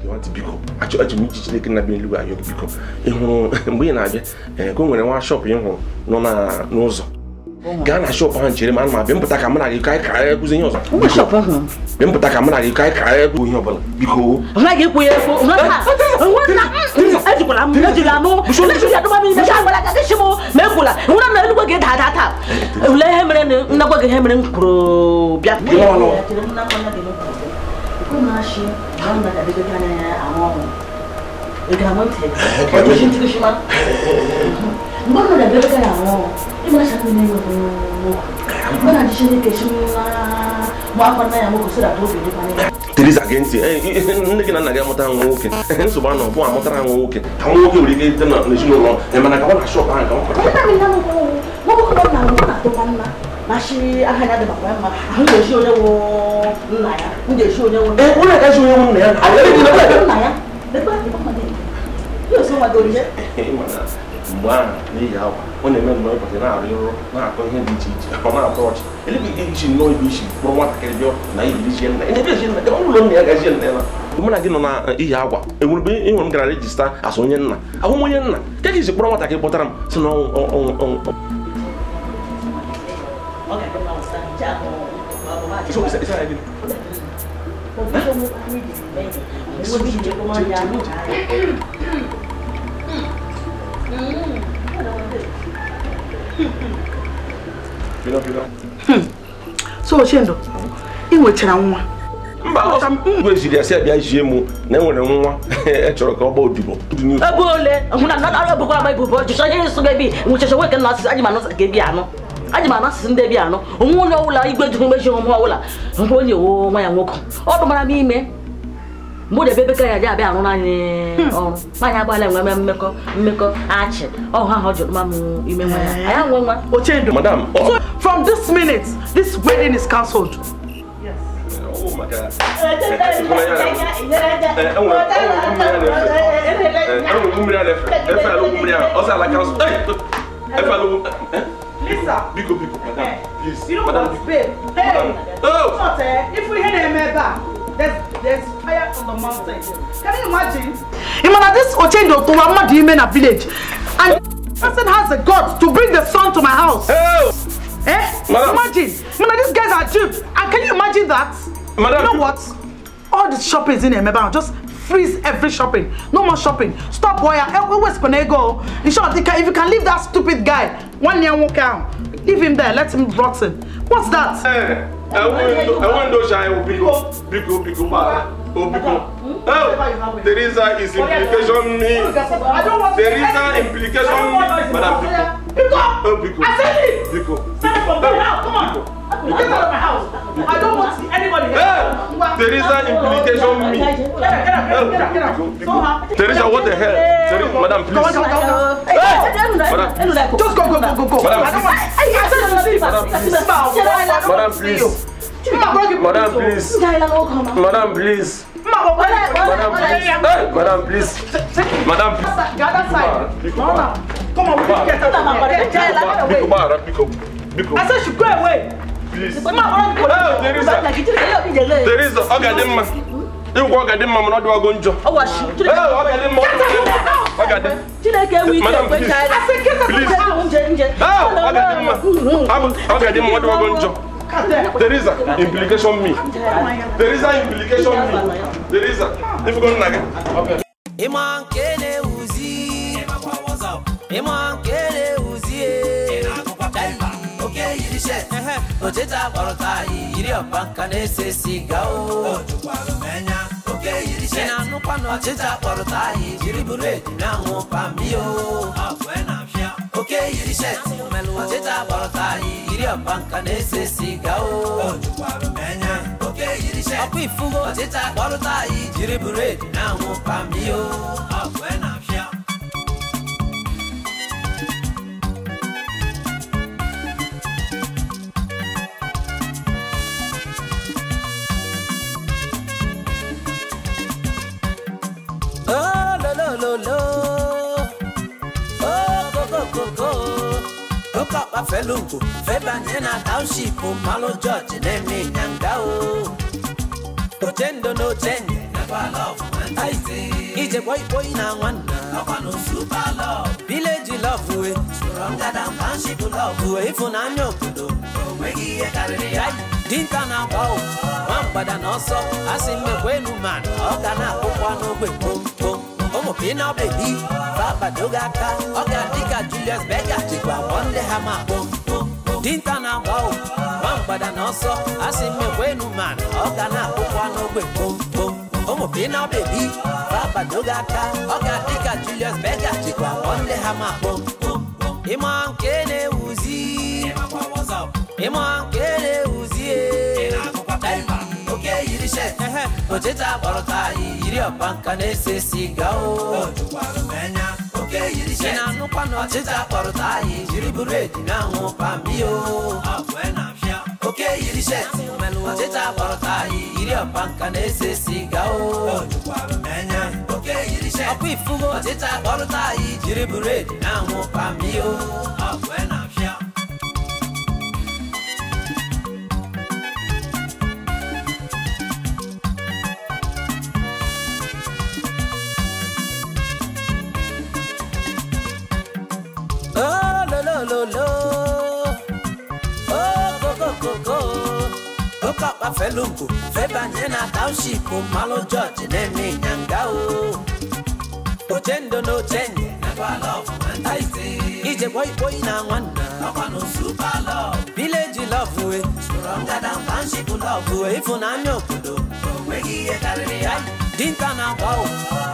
you want to become. Actually, meet you can have been look at you because we and go and wash shop, no knows. Gana shop and chili man, my Bimpata Camana, you can't carry who's in yours. Who shop? Bimpata Camana, you can't carry who you have because I get where I'm Teresa against looking at Nagamotan walking, and so one of one motor walking. How will you get the national and when I go to shop and I had a show when they met my partner, not going to teach on our approach. A little bit no vision, from what I can do, vision, and a vision, the only Again, when I get on a Iawa, it will be in one register as Onyana. A woman, that is a problem I can put on. So, no, So, Chendo, in which I'm going to say, I see you, no one, a chocolate people. A bullet, I'm not a book by book, just baby, which is a work and not Animanos Gabiano. Animanas and Debiano, who know like going to measure on Mola, and when you my walk. All my me. More the baby can have on my Meko, Archie, oh, how your mamma, you may I am one, Madame. So, from this minute, this wedding is cancelled. Yes. Oh my God. Lisa, Biko, Madame, please. You know what, babe? Hey, if we hit a member, there's fire on the mountain. Can you imagine? Imagine this Ochendo to Ramadi village, and the person has a God to bring the son to my house. Imagine, these guys are cheap. And can you imagine that? Madam, you know what? All the shopping is in Emeba. Just freeze every shopping. No more shopping. Stop wire. Where's Penego? In short, if you can leave that stupid guy 1 year walk out, leave him there. Let him rot in. What's that? I want to shy. Biko. Oh, Teresa is implication me. I don't want Teresa implication me. Madam Biko. I said Biko. Stand up from there now. Come on. Get out of my house. I don't want to see anybody here. Teresa implication me. Get up. Teresa, what the hell? Teresa, Madam, please. Madam, just go. Madam, please. Madam, please. Madam, please. Madam, please. Madam, Go that side. No. Come on, we need to get out of here. I said she go away. Please. Teresa, Ogadimma. You walk at the mama, not do a gunjo. Oh, was she? Madam, please. Teresa, implication me. Teresa, implication me. Teresa, if you go to okay. Iman kele uzi. Iman kele uzi. Okay, you said. Ojeta barota iri obanka nese sigao. Okay, you said. No pano ojeta barota iri bureti na mo pambio. Okay, you said. Ojeta barota iri obanka nese sigao. Okay, you said. Akwifugo ojeta barota iri bureti na mo pambio. Felungu, Febanyena township, Malo George, name Nyangao. Ochendo no change, never love, and I say, it's a boy now one, no super love. Village love, stronger than township love, if on Anyo Kudo, Wegi Ekaria, Dintana Bow, one but an also, as in the Wenu man, Ogana, Opano, boom, boom. Omo pina baby, Papa Dogaka, Ogadika Julius Beggar, Chikwa, one day hammer, boom, boom, Dintana wow, one but an also, as in me wenu man, Ogana, Opano, boom, boom, Omo pina baby, Papa Dogaka, Ogadika Julius Beggar, Chikwa, one day hammer, boom, boom, Iman Kene Uzi, Iman Kene Uzi, okay, you said, Ojeta Barota, Iria Banka Nese Sigao. Okay, you said, no pano, Ojeta Barota, Iribureti now, Pambio. Okay, you said, Ojeta Barota, Iria Banka Nese Sigao. Okay, you said, Aquifugo, Ojeta Barota, Iribureti now, Pambio. Felungu, Febanyena township, Malo George, name Nyangao. Ochendo no change, never love, and I say, it's a boy now one, no super love. Village love, stronger than township love, if on Anyo Kudo, Wegi Ekaria, Dintana wow,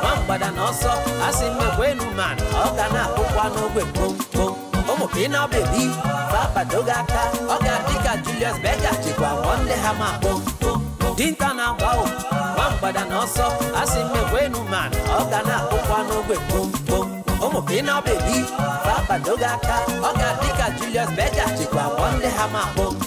one but an also, as in the Wenu man, Ogana, Opano, boom, boom. Omo pina baby, Papa Dogaka, Ogadika Julius Beggar, Chikwa, one day hammer, boom, boom, Dintana wow, one but an also, as in the Wenu man, Ogana, Opano, boom, boom, Omo pina baby, Papa Dogaka, Ogadika Julius Beggar, Chikwa, one day hammer, boom.